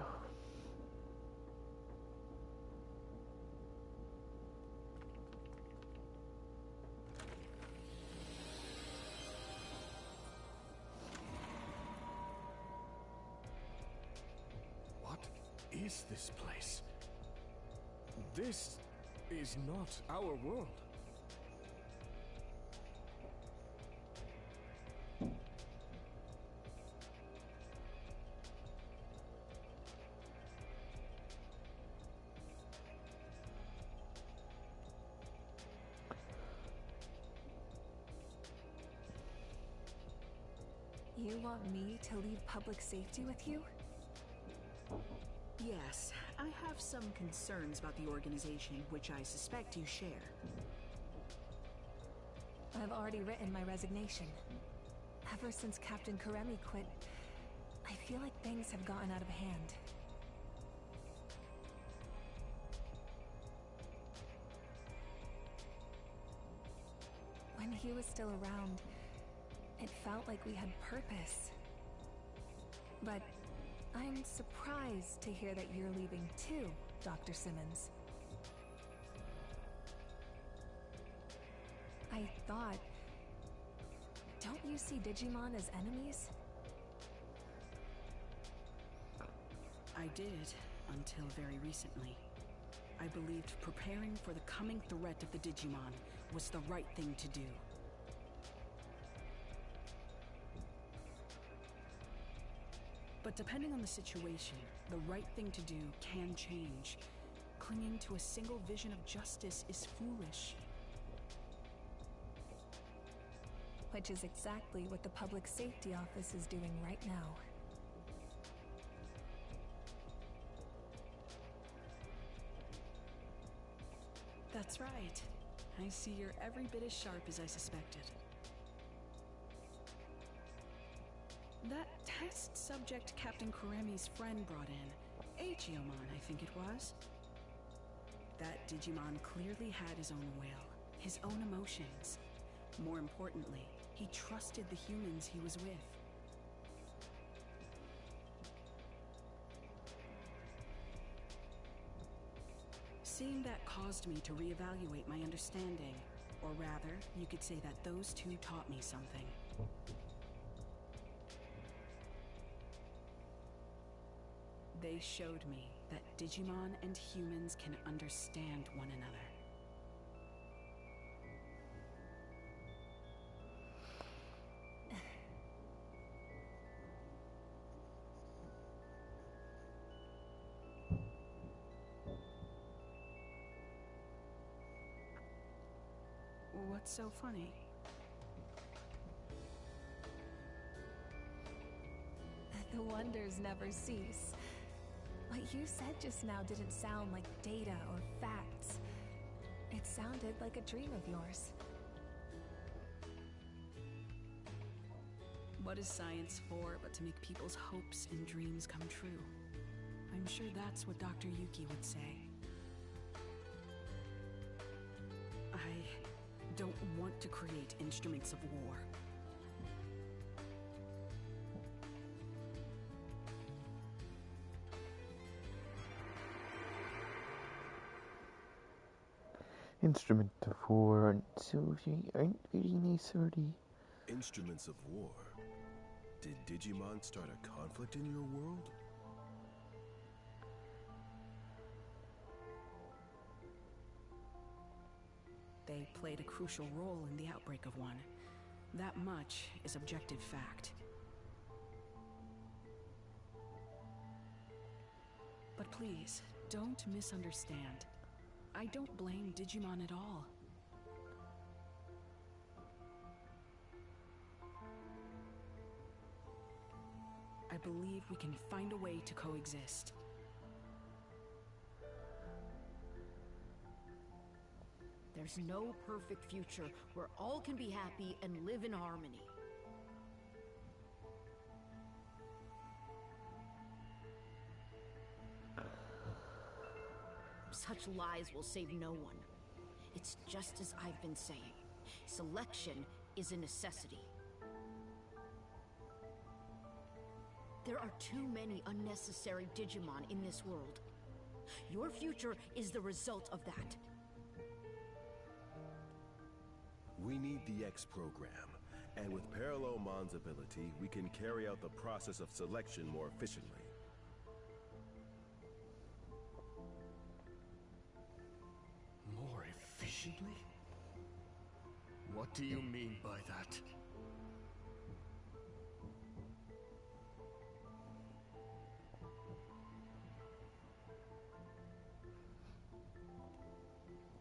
What is this place? This is not our world. You want me to leave public safety with you? Yes, I have some concerns about the organization, which I suspect you share. I've already written my resignation. Ever since Captain Karemi quit, I feel like things have gotten out of hand. When he was still around, it felt like we had purpose. But I'm surprised to hear that you're leaving too, Dr. Simmons. I thought... Don't you see Digimon as enemies? I did, until very recently. I believed preparing for the coming threat of the Digimon was the right thing to do. But depending on the situation, the right thing to do can change. Clinging to a single vision of justice is foolish. Which is exactly what the Public Safety Office is doing right now. That's right. I see you're every bit as sharp as I suspected. That test subject Captain Karemi's friend brought in, Digimon, I think it was. That Digimon clearly had his own will, his own emotions. More importantly, he trusted the humans he was with. Seeing that caused me to reevaluate my understanding. Or rather, you could say that those two taught me something. They showed me that Digimon and humans can understand one another. What's so funny? The wonders never cease. What you said just now didn't sound like data or facts. It sounded like a dream of yours. What is science for but to make people's hopes and dreams come true? I'm sure that's what Dr. Yuki would say. I don't want to create instruments of war. Instrument of war aren't very nice, Artie. Instruments of war? Did Digimon start a conflict in your world? They played a crucial role in the outbreak of one. That much is objective fact. But please, don't misunderstand. I don't blame Digimon at all. I believe we can find a way to coexist. There's no perfect future where all can be happy and live in harmony. Such lies will save no one. It's just as I've been saying. Selection is a necessity. There are too many unnecessary Digimon in this world. Your future is the result of that. We need the X program, and with Parallelmon's ability, we can carry out the process of selection more efficiently. More efficiently? What do you mean by that?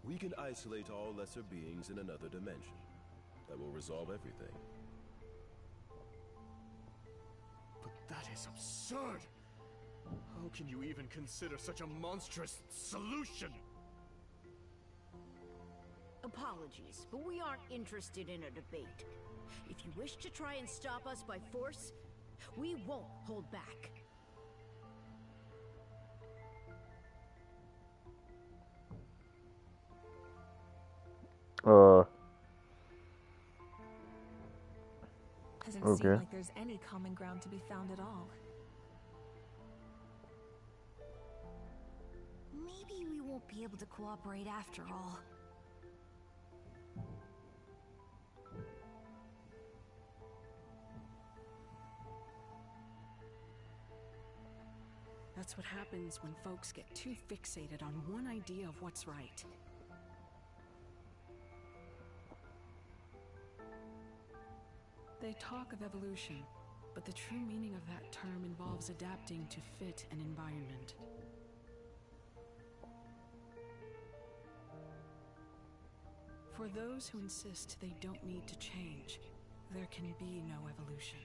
We can isolate all lesser beings in another dimension. That will resolve everything. But that is absurd! How can you even consider such a monstrous solution? Apologies, but we aren't interested in a debate. If you wish to try and stop us by force, we won't hold back. Doesn't Okay. seem like there's any common ground to be found at all. Maybe we won't be able to cooperate after all. That's what happens when folks get too fixated on one idea of what's right. They talk of evolution, but the true meaning of that term involves adapting to fit an environment. For those who insist they don't need to change, there can be no evolution.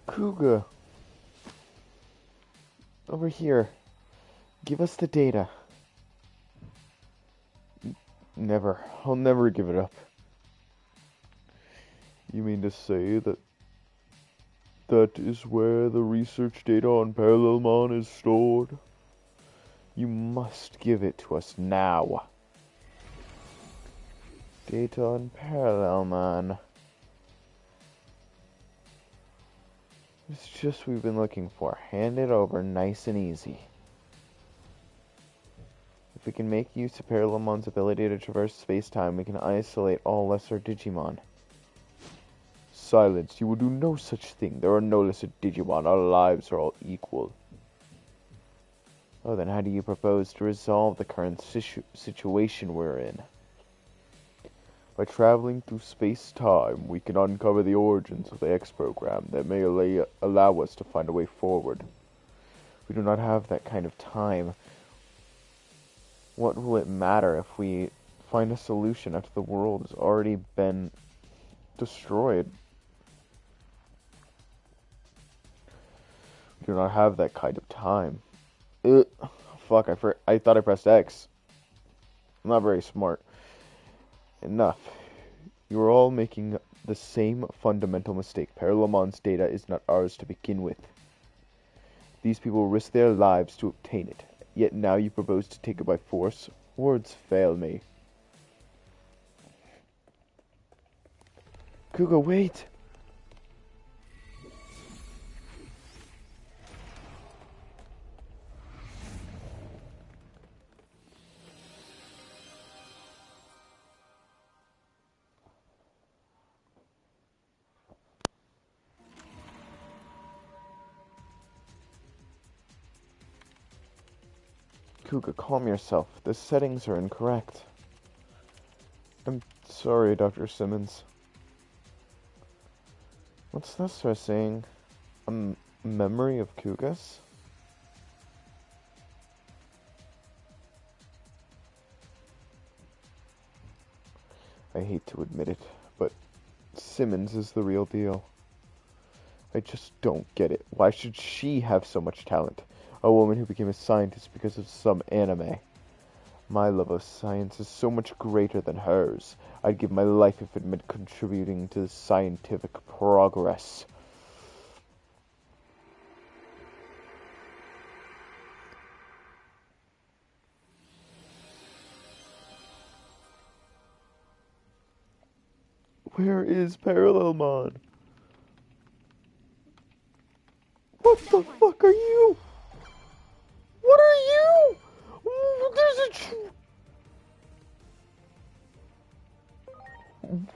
Kuga. Over here. Give us the data. Never. I'll never give it up. You mean to say that is where the research data on Parallelmon is stored? You must give it to us now. Data on Parallelmon. It's just what we've been looking for. Hand it over nice and easy. If we can make use of Parallelmon's ability to traverse space-time, we can isolate all lesser Digimon. silence. You will do no such thing. There are no lesser Digimon. Our lives are all equal. Oh, then how do you propose to resolve the current situation we're in? By traveling through space-time, we can uncover the origins of the X program that may allow us to find a way forward. We do not have that kind of time. What will it matter if we find a solution after the world has already been destroyed? We do not have that kind of time. Fuck, I thought I pressed X. I'm not very smart. Enough. You are all making the same fundamental mistake. Parallelmon's data is not ours to begin with. These people risk their lives to obtain it. Yet now you propose to take it by force? Words fail me. Kuga, wait! Kuga, calm yourself. The settings are incorrect. I'm sorry, Dr. Simmons. What's this for saying? A memory of Kuga's? I hate to admit it, but Simmons is the real deal. I just don't get it. Why should she have so much talent? A woman who became a scientist because of some anime. My love of science is so much greater than hers. I'd give my life if it meant contributing to scientific progress. Where is Parallelmon? What the fuck are you? What are you? There's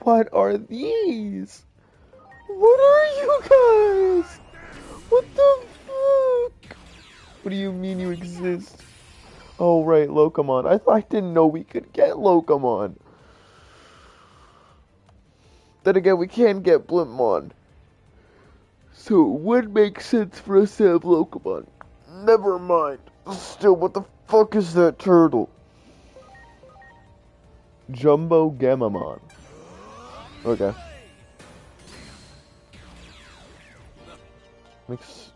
What are these? What are you guys? What the fuck? What do you mean you exist? Oh right, Locomon. I didn't know we could get Locomon. Then again, we can get Blimpmon. So it would make sense for us to have Locomon. Never mind. Still, what the fuck is that turtle? Jumbo Gamamon. Okay. Makes...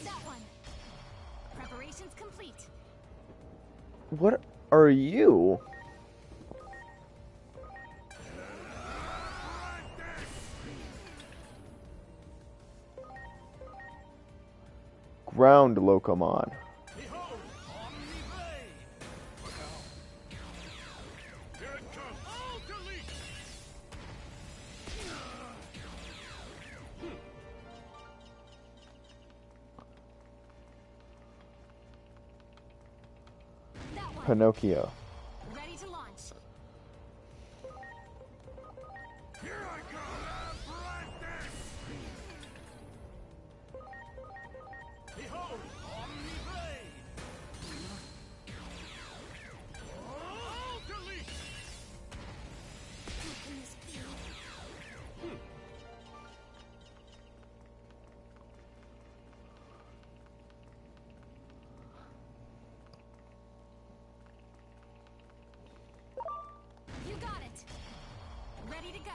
That one. Preparations complete. What are you? Ground Locomon. Pinocchio. Ready to launch. Here I come! Behold, Omni-Blade! Ultimate! What can this be? You got it. Ready to go.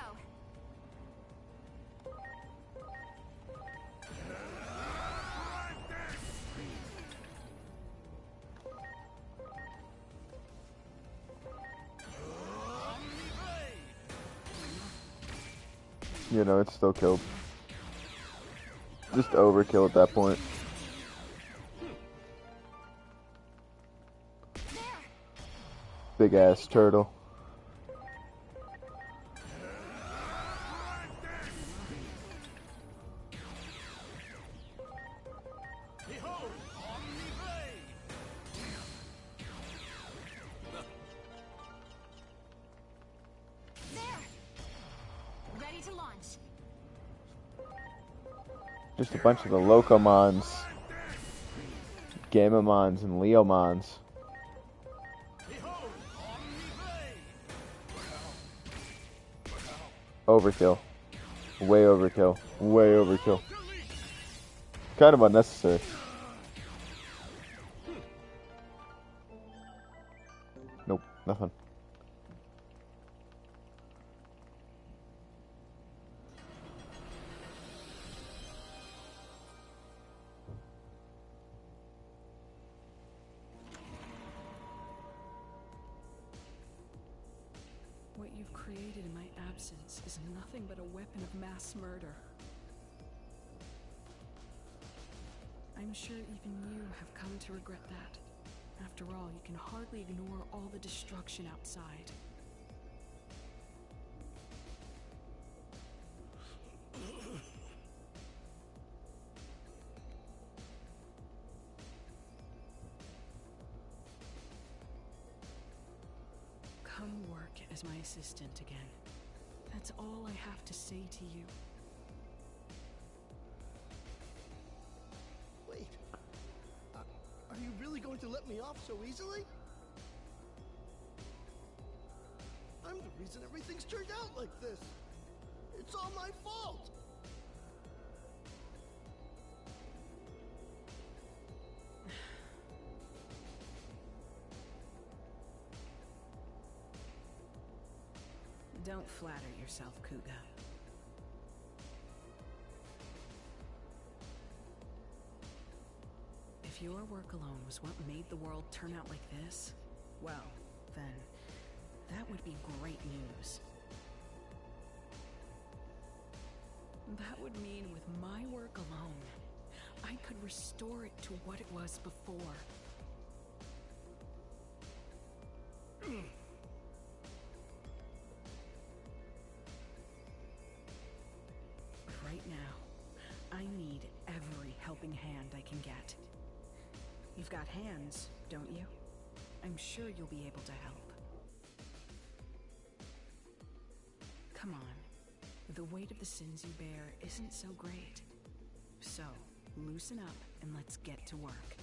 You know, it's still killed. Just overkill at that point. Big ass turtle. ready to launch. Just a bunch of the Locomons, Gamamons, and Leomons. Overkill. Way overkill. Way overkill. Kind of unnecessary. Nope, nothing. What you've created in my absence is nothing but a weapon of mass murder. I'm sure even you have come to regret that. After all, you can hardly ignore all the destruction outside. Come work as my assistant again. That's all I have to say to you. Wait. Are you really going to let me off so easily? I'm the reason everything's turned out like this. It's all my fault. Don't flatter yourself, Kuga. If your work alone was what made the world turn out like this, well, then that would be great news. That would mean with my work alone, I could restore it to what it was before. Right now, I need every helping hand I can get. You've got hands, don't you? I'm sure you'll be able to help. Come on. The weight of the sins you bear isn't so great. So, loosen up and let's get to work.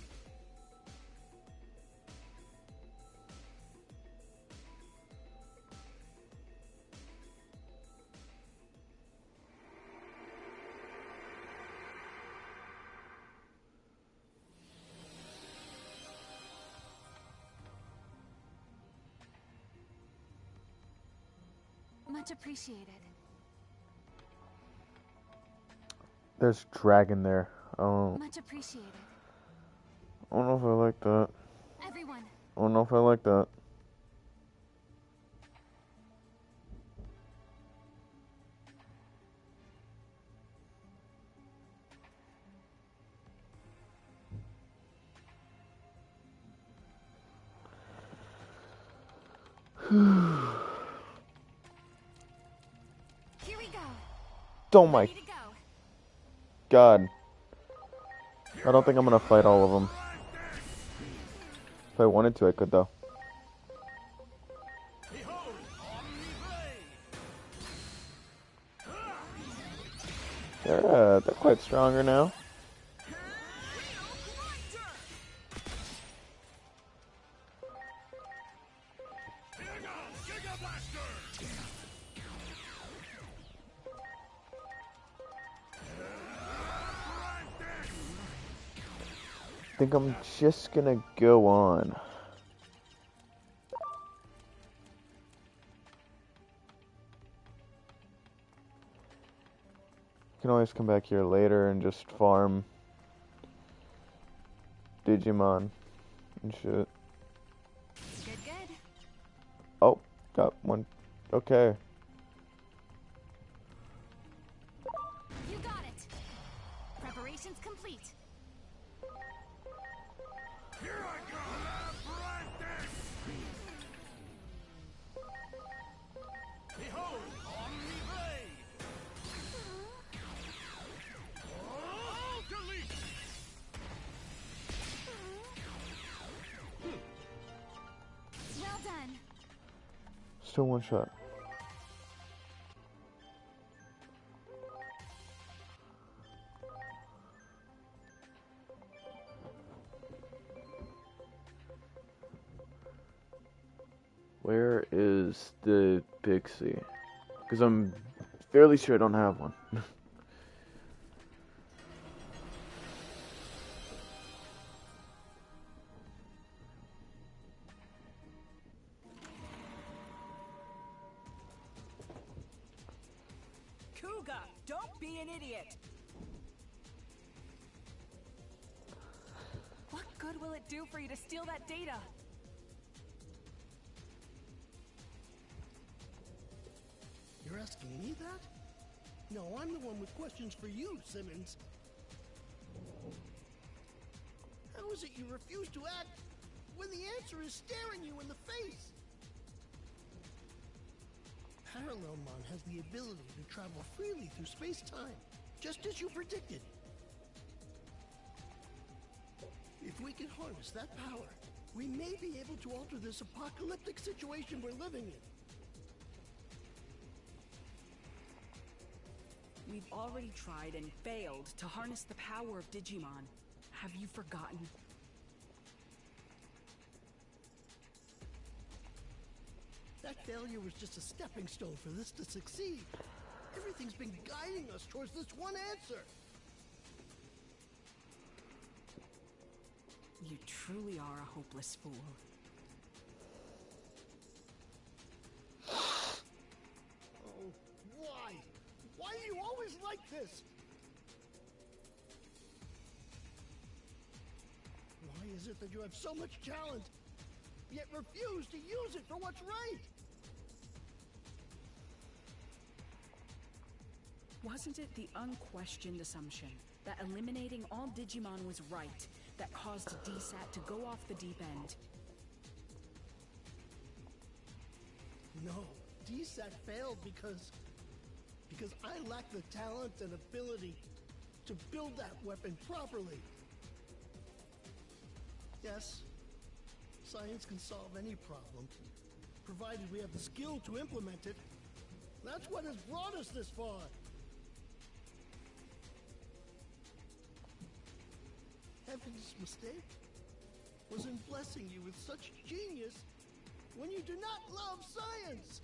Much appreciated. There's dragon there. Oh, Much appreciated. I don't know if I like that. Everyone. I don't know if I like that. Here we go. Oh my Ready to go. god. I don't think I'm gonna fight all of them. If I wanted to, I could though. They're quite stronger now. I think I'm just gonna go on. Can always come back here later and just farm Digimon and shit. Good, good. Oh, got one. Okay. You got it. Preparations complete. Here I go! Left this! Behold, Omni-Blade! Oh, delete! Well done. Still one shot. the pixie. Because I'm fairly sure I don't have one. Kuga, don't be an idiot! What good will it do for you to steal that data? You're asking me that? No, I'm the one with questions for you, Simmons. How is it you refuse to act when the answer is staring you in the face? Parallelmon has the ability to travel freely through space-time, just as you predicted. If we can harness that power, we may be able to alter this apocalyptic situation we're living in. We've already tried and failed to harness the power of Digimon. Have you forgotten? That failure was just a stepping stone for this to succeed. Everything's been guiding us towards this one answer. You truly are a hopeless fool. Oh, why? Why are you always like this? Why is it that you have so much talent, yet refuse to use it for what's right? Wasn't it the unquestioned assumption that eliminating all Digimon was right that caused DSAT to go off the deep end? No, DSAT failed because I lack the talent and ability to build that weapon properly. Yes, science can solve any problem, provided we have the skill to implement it. That's what has brought us this far. Heaven's mistake was in blessing you with such genius when you do not love science.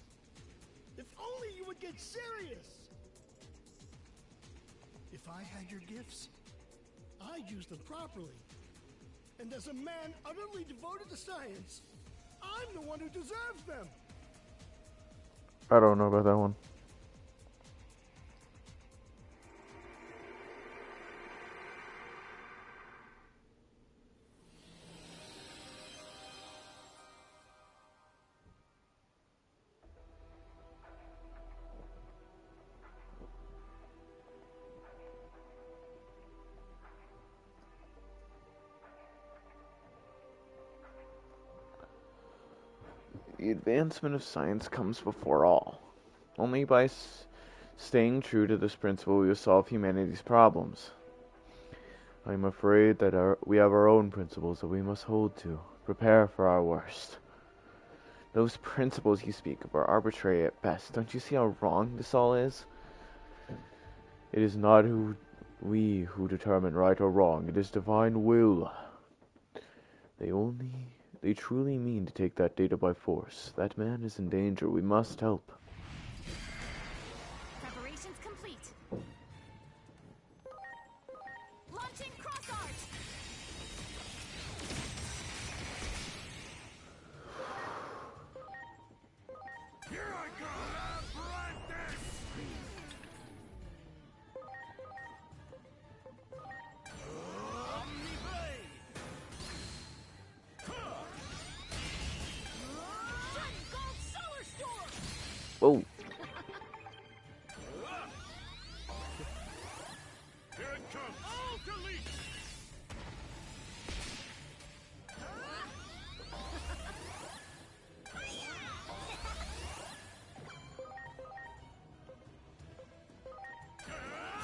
If only you would get serious. If I had your gifts, I'd use them properly. And as a man utterly devoted to science, I'm the one who deserves them. I don't know about that one. The advancement of science comes before all. Only by staying true to this principle we will solve humanity's problems. I am afraid that we have our own principles that we must hold to, prepare for our worst. Those principles you speak of are arbitrary at best. Don't you see how wrong this all is? It is not we who determine right or wrong. It is divine will. They truly mean to take that data by force. That man is in danger. We must help. Preparations complete. Launching cross art. Here I go! Practice! Whoa. Here it comes! Oh, delete!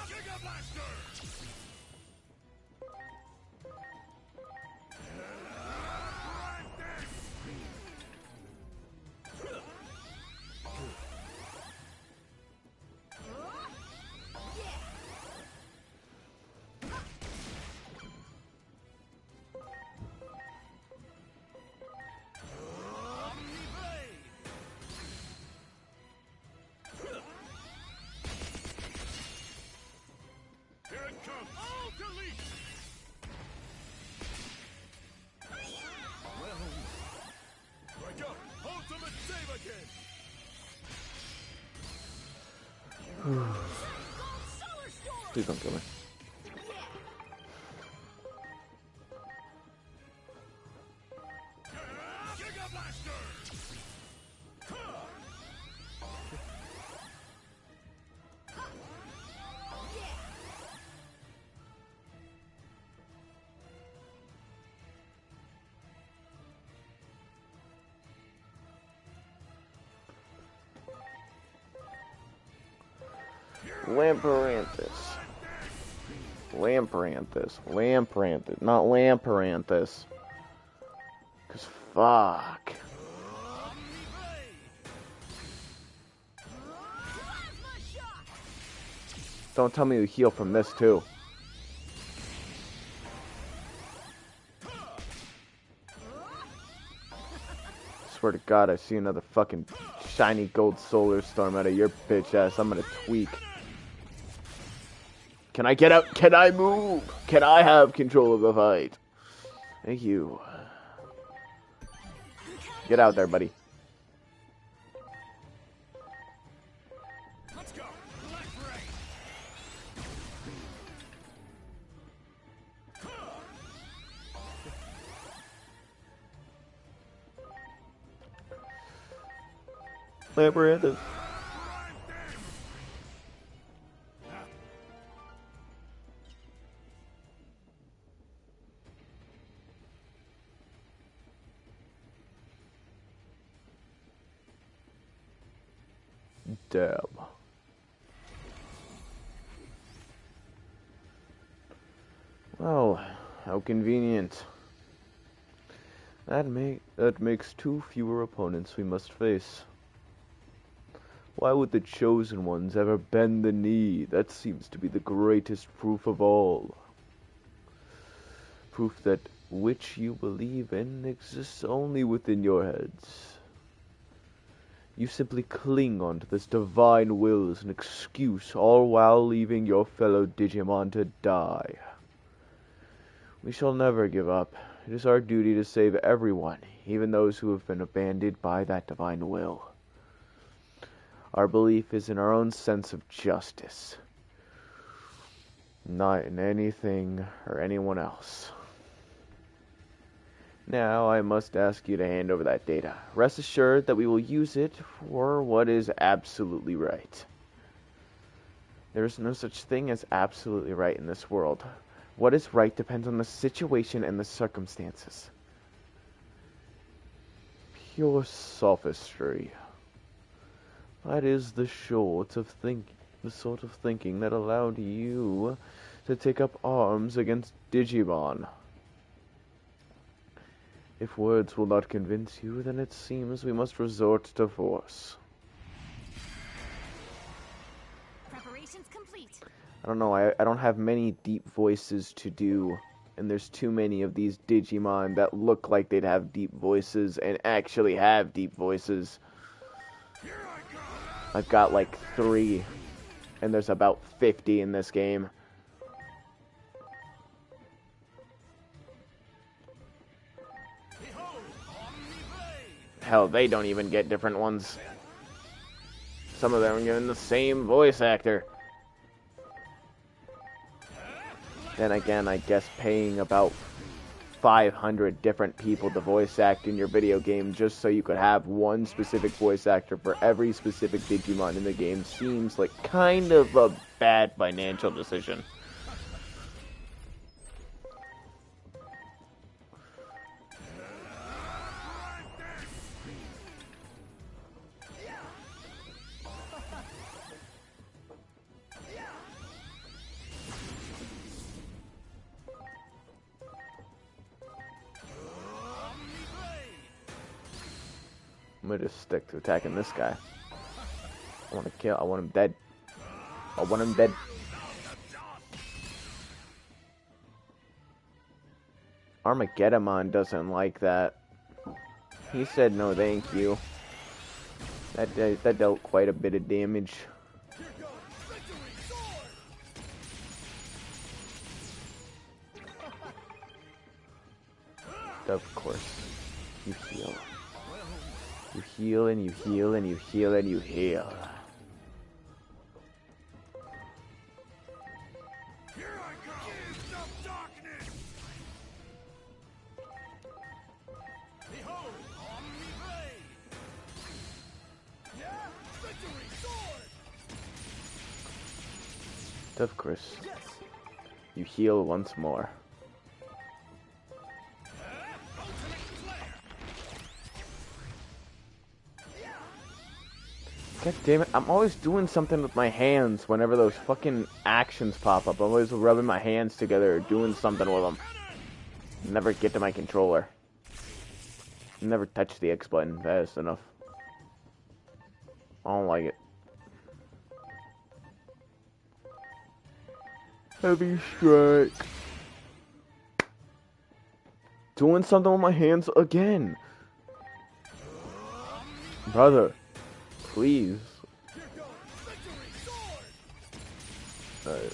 Giga Blaster! Practice! Please don't kill me. Lampranthus, not Lamperanthus. Cause fuck. Don't tell me you heal from this too. Swear to God, I see another fucking shiny gold solar storm out of your bitch ass. I'm gonna tweak. Can I get out? Can I move? Can I have control of the fight? Thank you. Get out there, buddy. Let's go. Left, right. Labyrinth. Damn. Well, how convenient. That makes 2 fewer opponents we must face. Why would the chosen ones ever bend the knee? That seems to be the greatest proof of all. Proof that which you believe in exists only within your heads. You simply cling onto this divine will as an excuse, all while leaving your fellow Digimon to die. We shall never give up. It is our duty to save everyone, even those who have been abandoned by that divine will. Our belief is in our own sense of justice, not in anything or anyone else. Now I must ask you to hand over that data. Rest assured that we will use it for what is absolutely right. There is no such thing as absolutely right in this world. What is right depends on the situation and the circumstances. Pure sophistry. That is the sort of thinking that allowed you to take up arms against Digimon. If words will not convince you, then it seems we must resort to force. Preparations complete. I don't know, I don't have many deep voices to do, and there's too many of these Digimon that look like they'd have deep voices and actually have deep voices. I've got like 3, and there's about 50 in this game. Hell, they don't even get different ones. Some of them are given the same voice actor. Then again, I guess paying about 500 different people to voice act in your video game just so you could have one specific voice actor for every specific Digimon in the game seems like kind of a bad financial decision. I'm gonna just stick to attacking this guy. I want to kill. I want him dead. I want him dead. Armageddon doesn't like that. He said no thank you. That dealt quite a bit of damage. Of course. You heal. You heal and you heal and you heal and you heal. Of course. You heal once more. God damn it, I'm always doing something with my hands whenever those fucking actions pop up. I'm always rubbing my hands together or doing something with them. Never get to my controller. Never touch the X button fast enough. I don't like it. Heavy strike. Doing something with my hands again. Brother, please. Alright.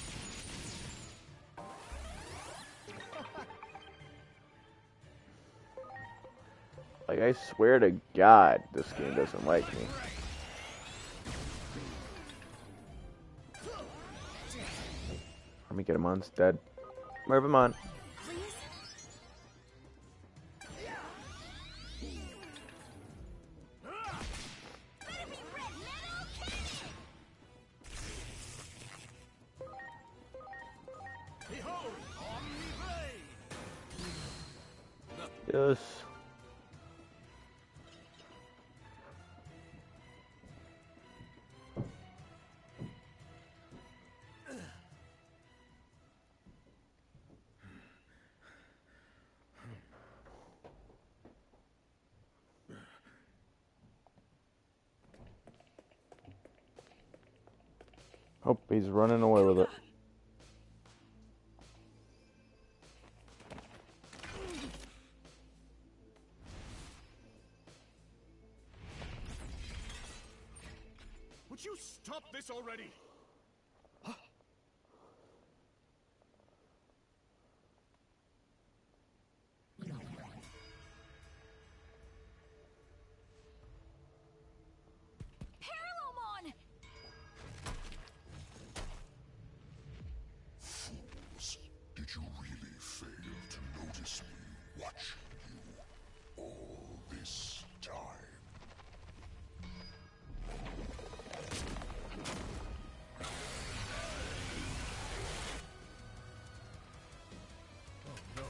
Like, I swear to God, this game doesn't like me. Let me get him on instead. Move him on. Yes. Oh, he's running away with it. Would you stop this already? Parralelmon! Fools, did you really fail to notice me watching you all this time? Oh no.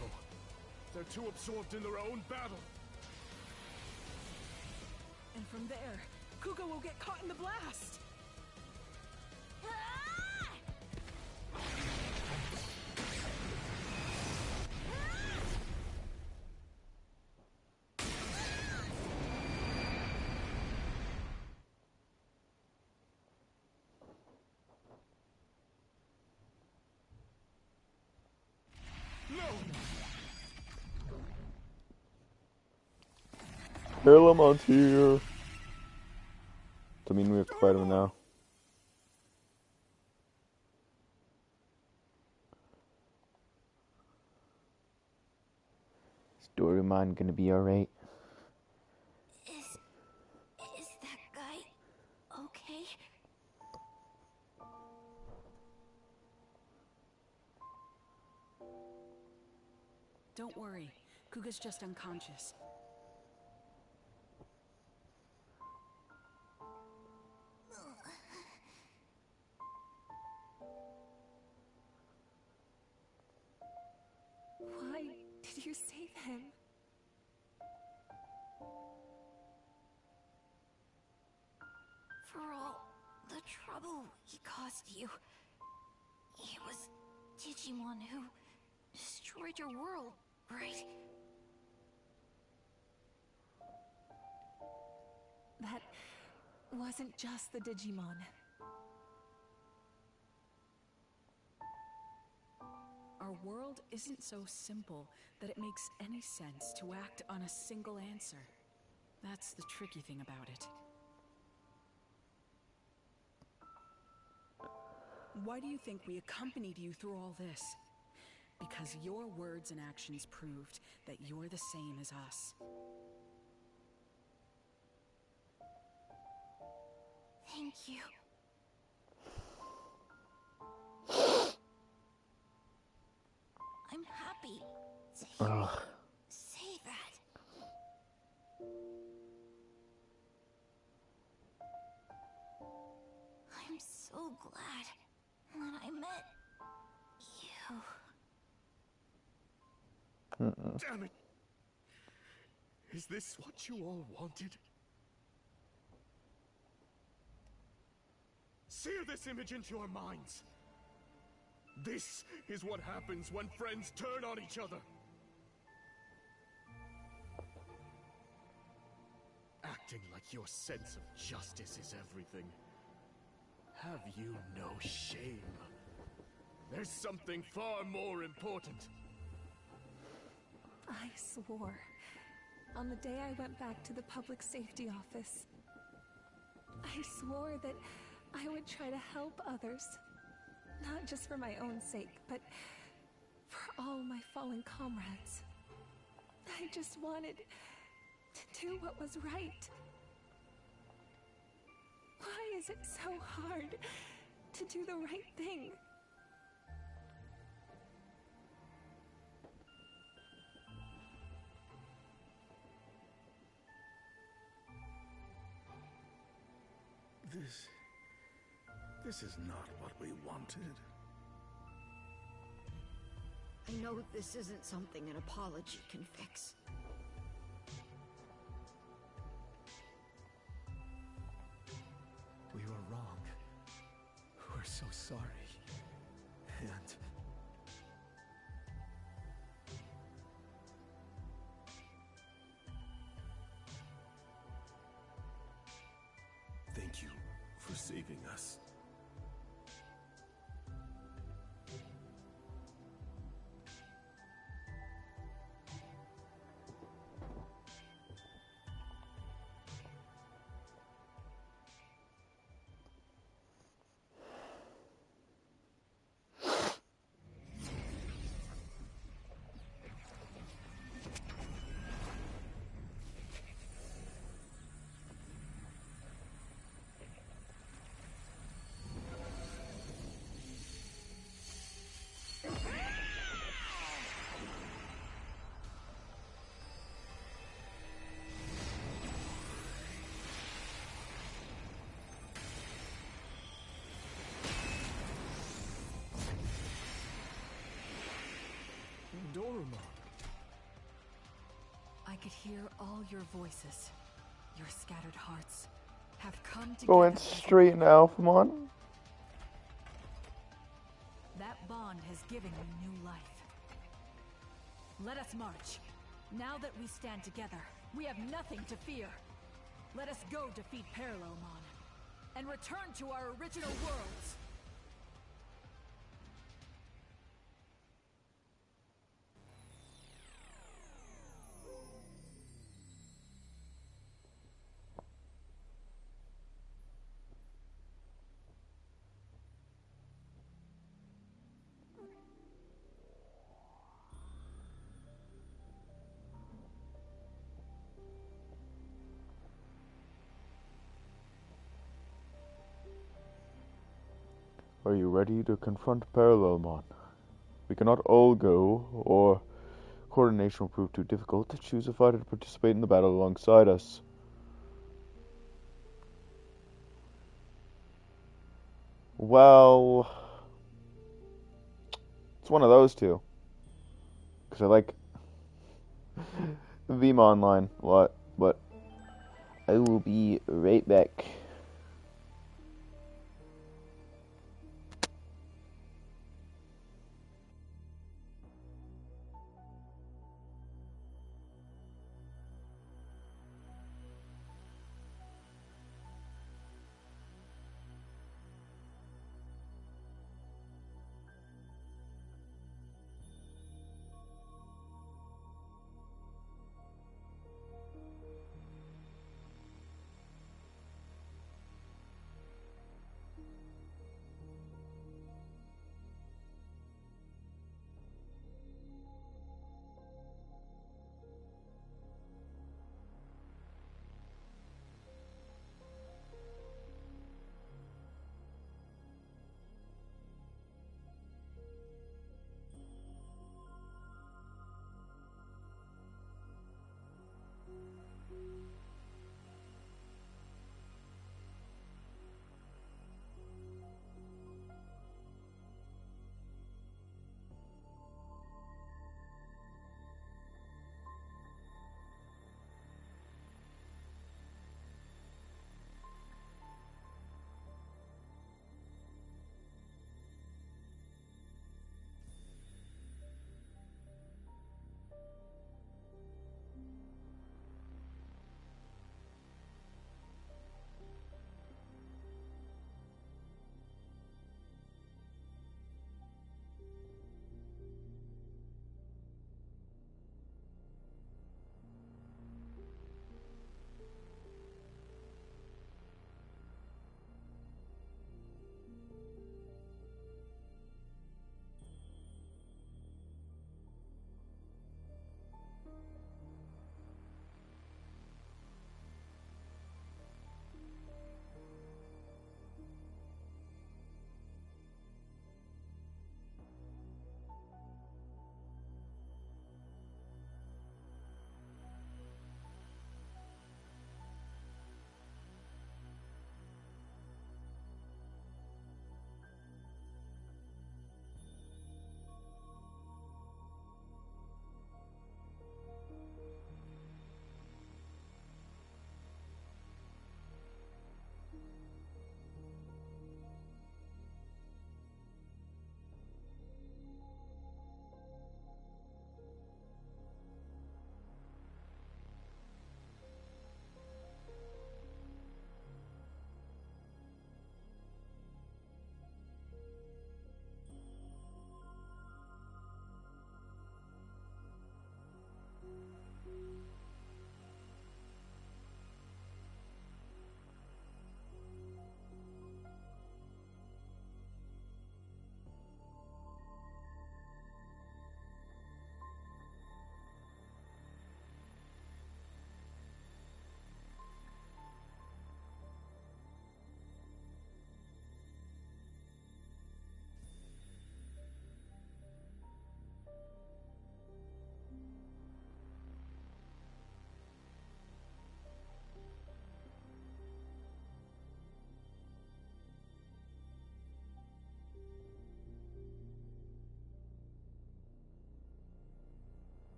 They're too absorbed in their own battle. And from there, Kuga will get caught in the blast. Parralemon's here. I mean, we have to fight him now. Is Dorumon gonna be alright? Is that guy okay? Don't worry, Kuga's just unconscious. Why did you save him? For all the trouble he caused you. It was Digimon who destroyed your world, right? That wasn't just the Digimon. Our world isn't so simple that it makes any sense to act on a single answer. That's the tricky thing about it. Why do you think we accompanied you through all this? Because your words and actions proved that you're the same as us. Thank you. I'm happy to hear you say that. I'm so glad when I met you. Damn it! Is this what you all wanted? Sear this image into your minds. This is what happens when friends turn on each other. Acting like your sense of justice is everything. Have you no shame? There's something far more important. I swore on the day I went back to the public safety office. I swore that I would try to help others. Not just for my own sake, but for all my fallen comrades. I just wanted to do what was right. Why is it so hard to do the right thing? This is not what we wanted. I know this isn't something an apology can fix. We were wrong. We're so sorry. And... Thank you for saving us. I could hear all your voices. Your scattered hearts have come together. Going straight into Alphamon. That bond has given you new life. Let us march. Now that we stand together, we have nothing to fear. Let us go defeat Parralelmon and return to our original worlds. Are you ready to confront Parralelmon? We cannot all go, or coordination will prove too difficult. Choose a fighter to participate in the battle alongside us. Well, it's one of those two. Because I like Vima Online a lot, but I will be right back.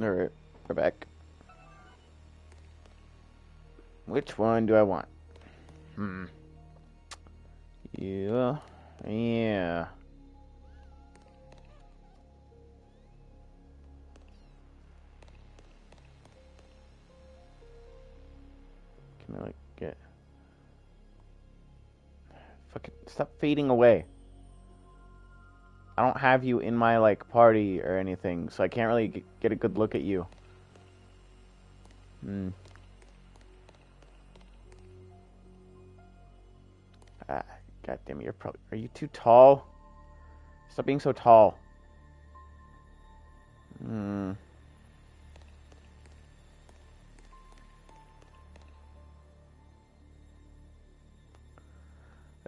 Alright, we're back. Which one do I want? Yeah. Yeah. Can I, like, get... Fucking stop fading away. I don't have you in my, like, party or anything, so I can't really get a good look at you. Ah, goddamn, you're probably... Are you too tall? Stop being so tall.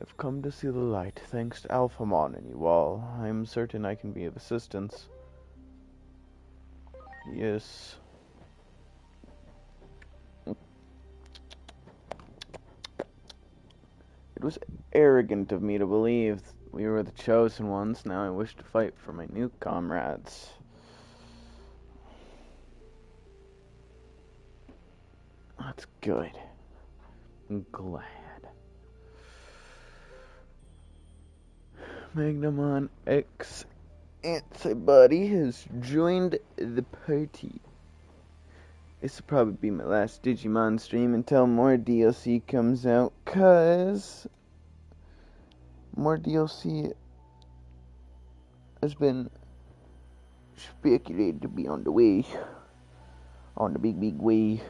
I've come to see the light, thanks to Alphamon and you all. I'm certain I can be of assistance. Yes. It was arrogant of me to believe we were the chosen ones. Now I wish to fight for my new comrades. That's good. I'm glad. Magnamon X Antibody has joined the party. This will probably be my last Digimon stream until more DLC comes out, cause more DLC has been speculated to be on the way. On the big way.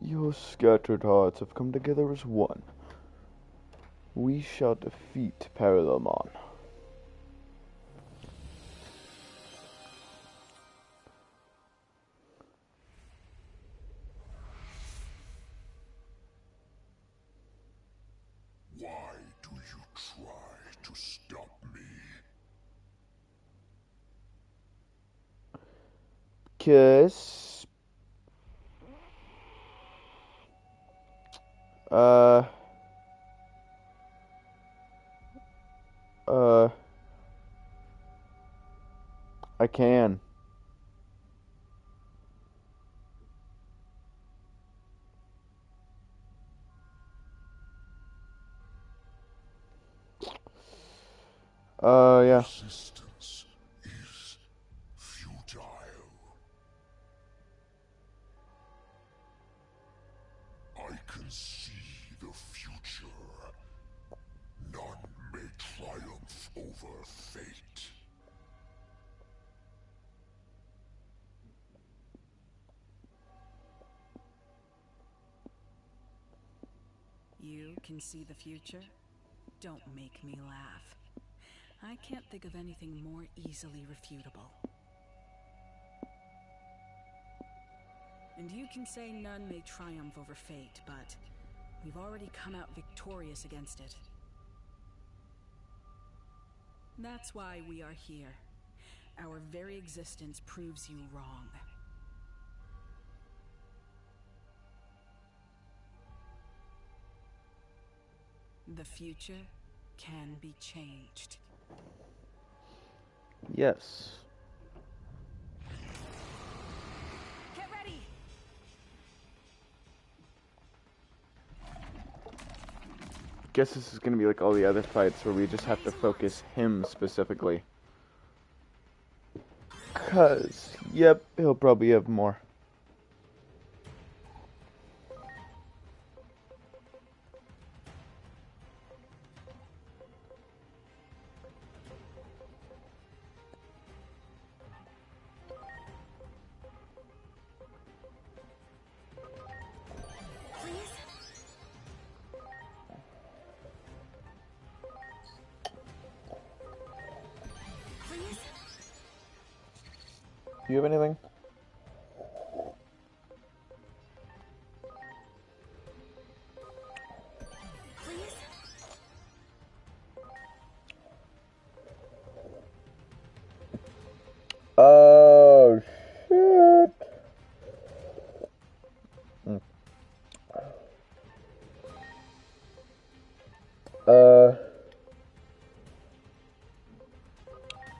Your scattered hearts have come together as one. We shall defeat Parralelmon. Why do you try to stop me? 'Cause I can. Yeah. Resistance is futile. I can see the future. None may triumph over fate. You can see the future? Don't make me laugh. I can't think of anything more easily refutable. And you can say none may triumph over fate, but we've already come out victorious against it. That's why we are here. Our very existence proves you wrong. The future can be changed. Yes. Get ready! Guess this is gonna be like all the other fights where we just have to focus him specifically. 'Cause, yep, he'll probably have more. Do you have anything?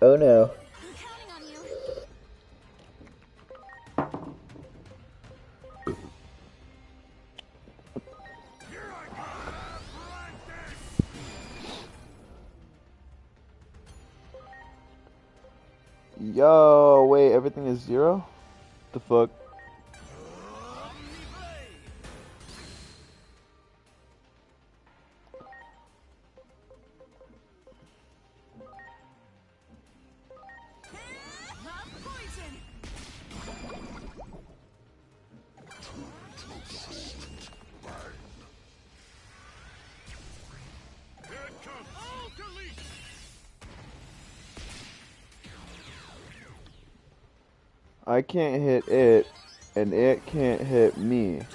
Oh no. I'm counting on you. Yo, wait, everything is 0? The fuck? I can't hit it, and it can't hit me. Get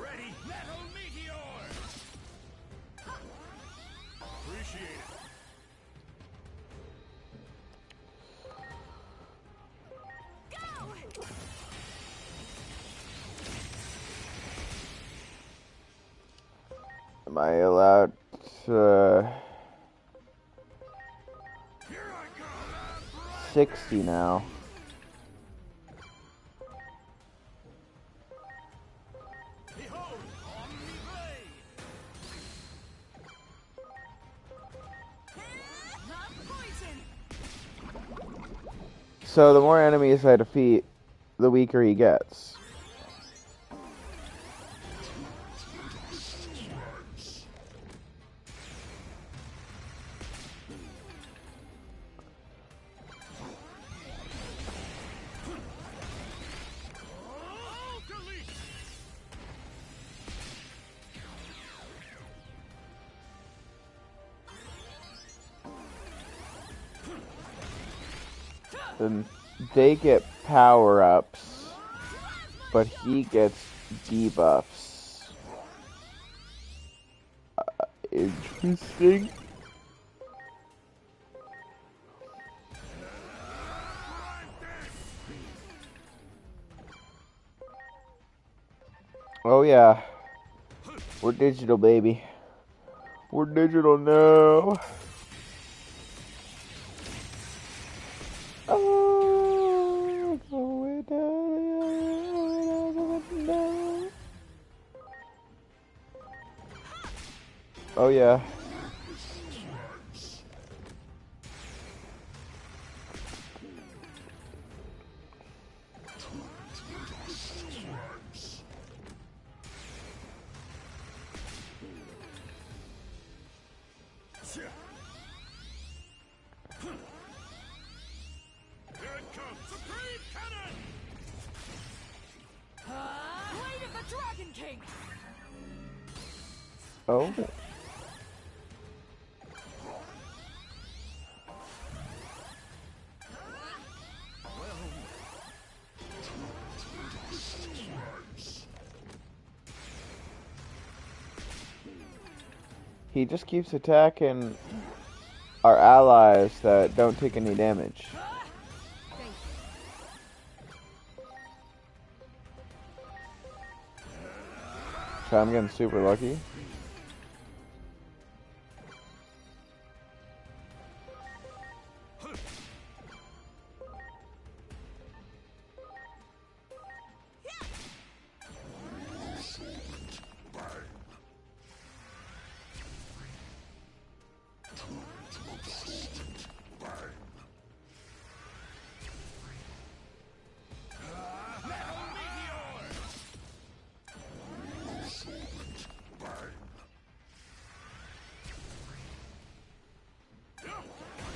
ready, metal meteor! Appreciate it. Am I allowed to... 60 now. So the more enemies I defeat, the weaker he gets. Then they get power-ups, but he gets debuffs. Interesting. Oh yeah, we're digital, baby. We're digital now. Oh, going down. Oh yeah. Oh. He just keeps attacking our allies that don't take any damage. So I'm getting super lucky.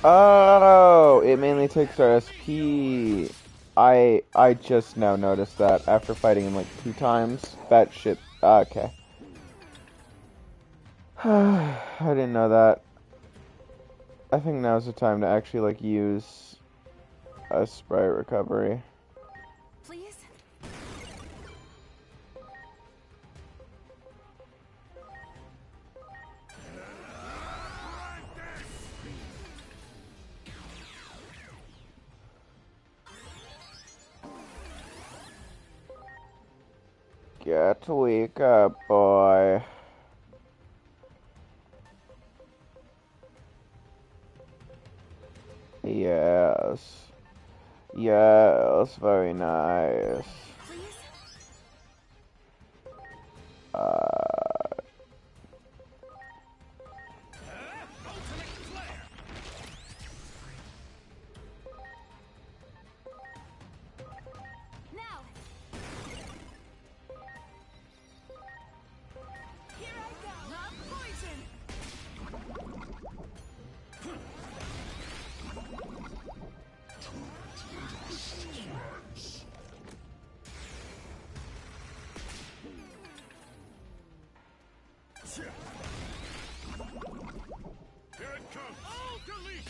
Oh, it mainly takes our SP. I just now noticed that after fighting him like 2 times. That shit. Okay. I didn't know that. I think now's the time to actually like use a sprite recovery. Please? Get to wake up, boy. Yes. Yes, very nice. Here it comes! Oh, delete!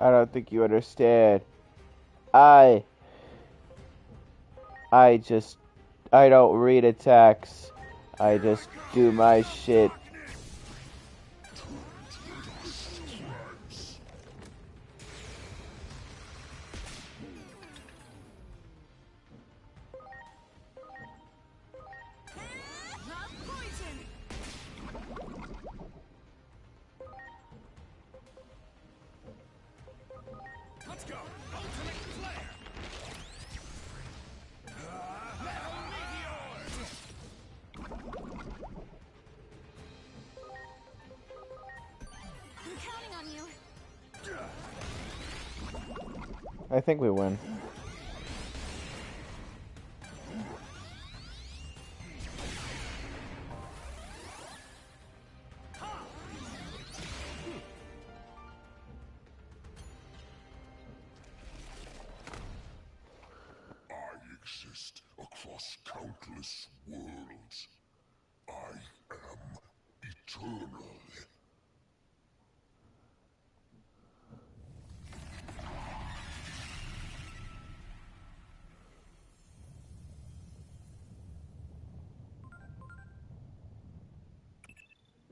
I don't think you understand. I don't read attacks. I just do my shit. Let's go! Ultimate flare! Metal meteor! I'm counting on you. I think we win. I exist across countless worlds. I am eternal.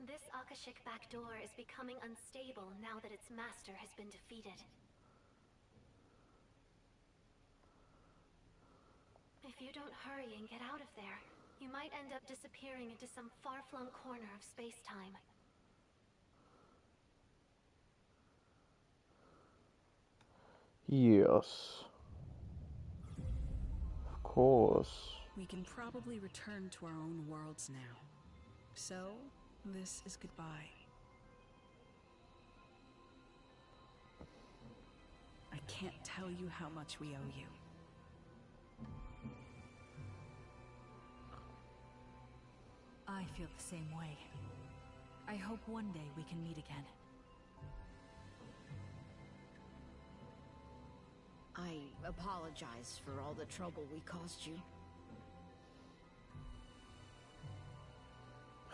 This Akashic back door is becoming unstable now that its master has been defeated. If you don't hurry and get out of there, you might end up disappearing into some far-flung corner of space-time. Yes. Of course. We can probably return to our own worlds now. So, this is goodbye. I can't tell you how much we owe you. I feel the same way. I hope one day we can meet again. I apologize for all the trouble we caused you.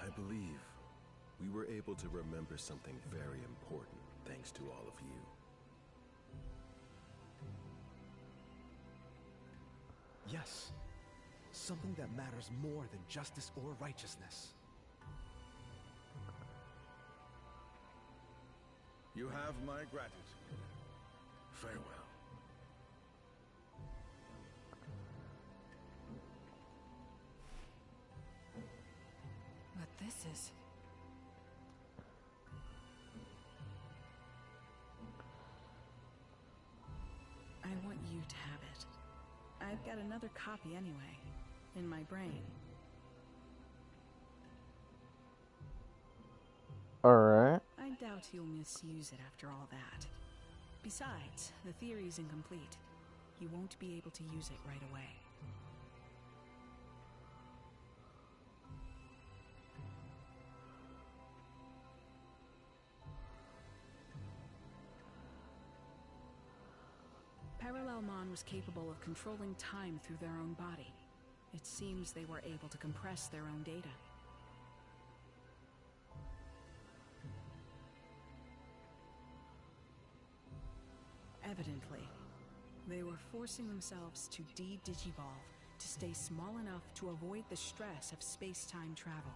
I believe we were able to remember something very important thanks to all of you. Yes. Something that matters more than justice or righteousness. You have my gratitude. Farewell. But this is... I want you to have it. I've got another copy anyway, in my brain. Alright. I doubt you'll misuse it after all that. Besides, the theory's incomplete. You won't be able to use it right away. Parallelmon was capable of controlling time through their own body. It seems they were able to compress their own data. Evidently, they were forcing themselves to de-digivolve to stay small enough to avoid the stress of space-time travel.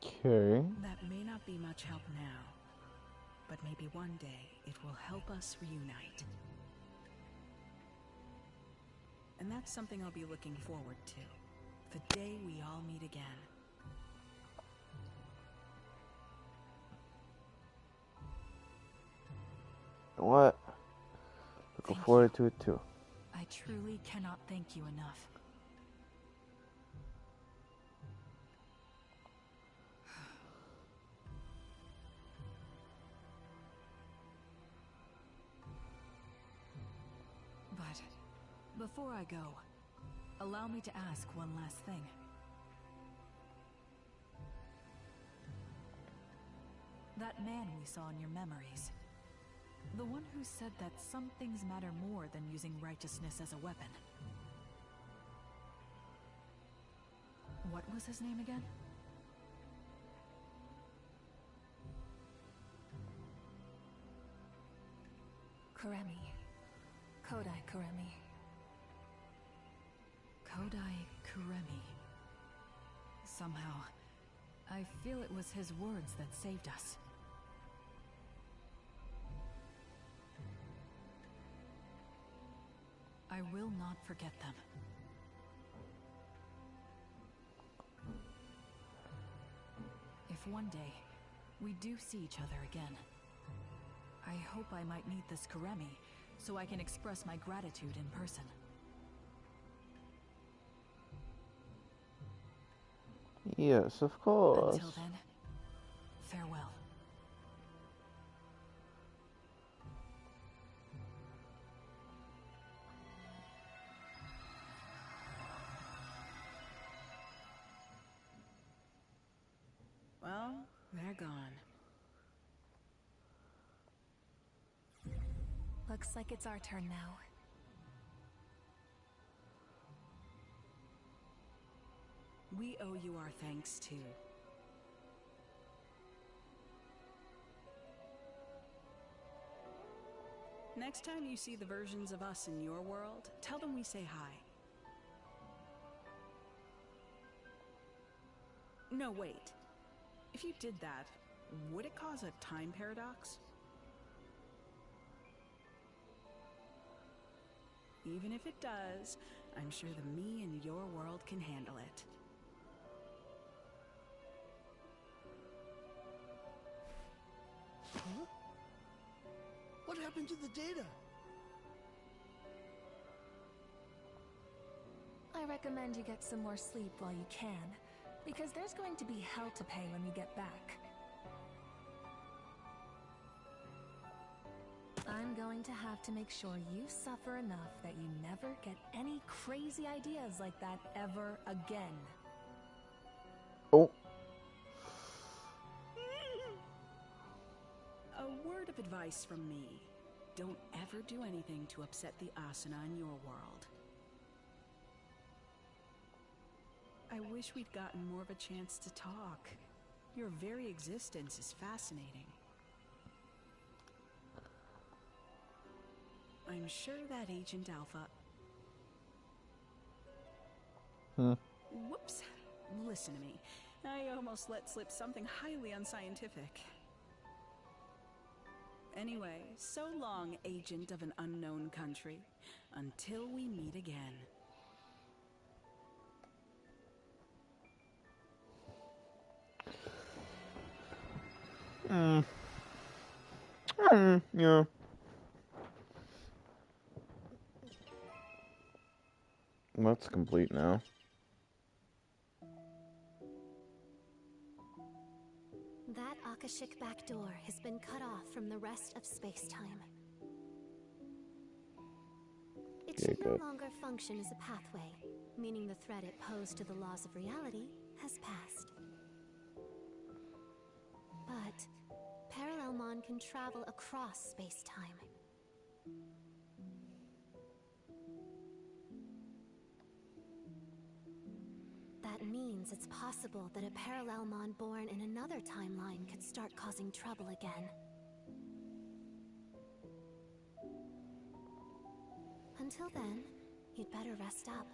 Okay. That may not be much help now, but maybe one day it will help us reunite. And that's something I'll be looking forward to. The day we all meet again. What? Looking forward to it too. I truly cannot thank you enough. But before I go, allow me to ask one last thing. That man we saw in your memories, the one who said that some things matter more than using righteousness as a weapon. What was his name again? Kuremi. Kodai Kuremi. Kodai Kuremi. Somehow, I feel it was his words that saved us. I will not forget them. If one day we do see each other again, I hope I might meet this Kuremi so I can express my gratitude in person. Yes, of course. Until then, farewell. Well, they're gone. Looks like it's our turn now. We owe you our thanks too. Next time you see the versions of us in your world, tell them we say hi. No, wait. If you did that, would it cause a time paradox? Even if it does, I'm sure the me in your world can handle it. Huh? What happened to the data? I recommend you get some more sleep while you can, because there's going to be hell to pay when we get back. I'm going to have to make sure you suffer enough that you never get any crazy ideas like that ever again. Oh. A word of advice from me. Don't ever do anything to upset the Asuna in your world. I wish we'd gotten more of a chance to talk. Your very existence is fascinating. I'm sure that Agent Alpha... Whoops. Listen to me. I almost let slip something highly unscientific. Anyway, so long, agent of an unknown country. Until we meet again. Yeah. That's complete now. That Akashic back door has been cut off from the rest of space-time. It should no longer function as a pathway, meaning the threat it posed to the laws of reality has passed. But parralelmon can travel across space-time. that means it's possible that a parralelmon born in another timeline could start causing trouble again. Until then, you'd better rest up,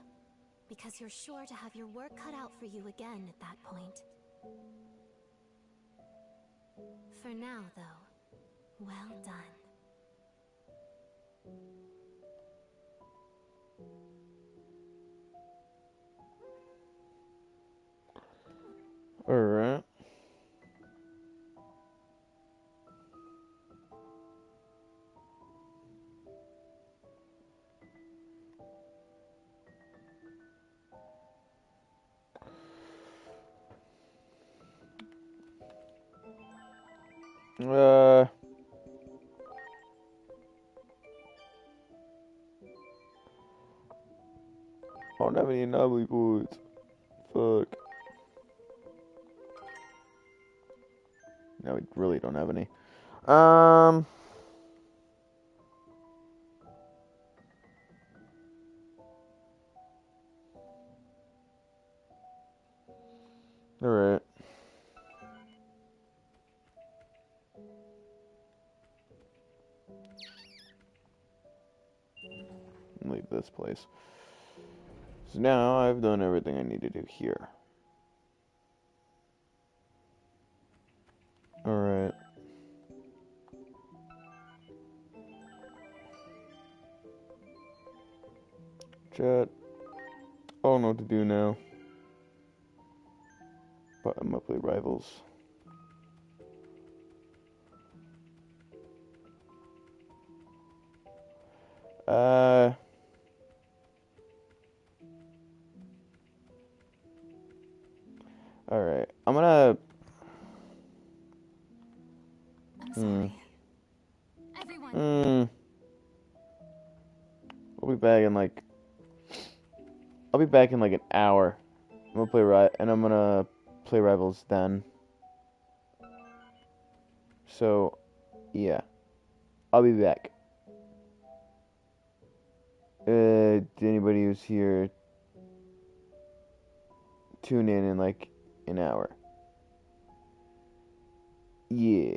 because you're sure to have your work cut out for you again at that point. For now, though, well done. Alright. I don't have any anomaly boards. Fuck. No, we really don't have any. Alright. Leave this place. So now I've done everything I need to do here. Alright. Chat. I don't know what to do now. But I'm gonna play Rivals. Alright. I'm gonna... I'm sorry. Everyone. I'll be back in like... I'll be back in like an hour. I'm gonna play Rivals then. So, yeah. I'll be back. Anybody who's here, tune in like an hour. Yeah.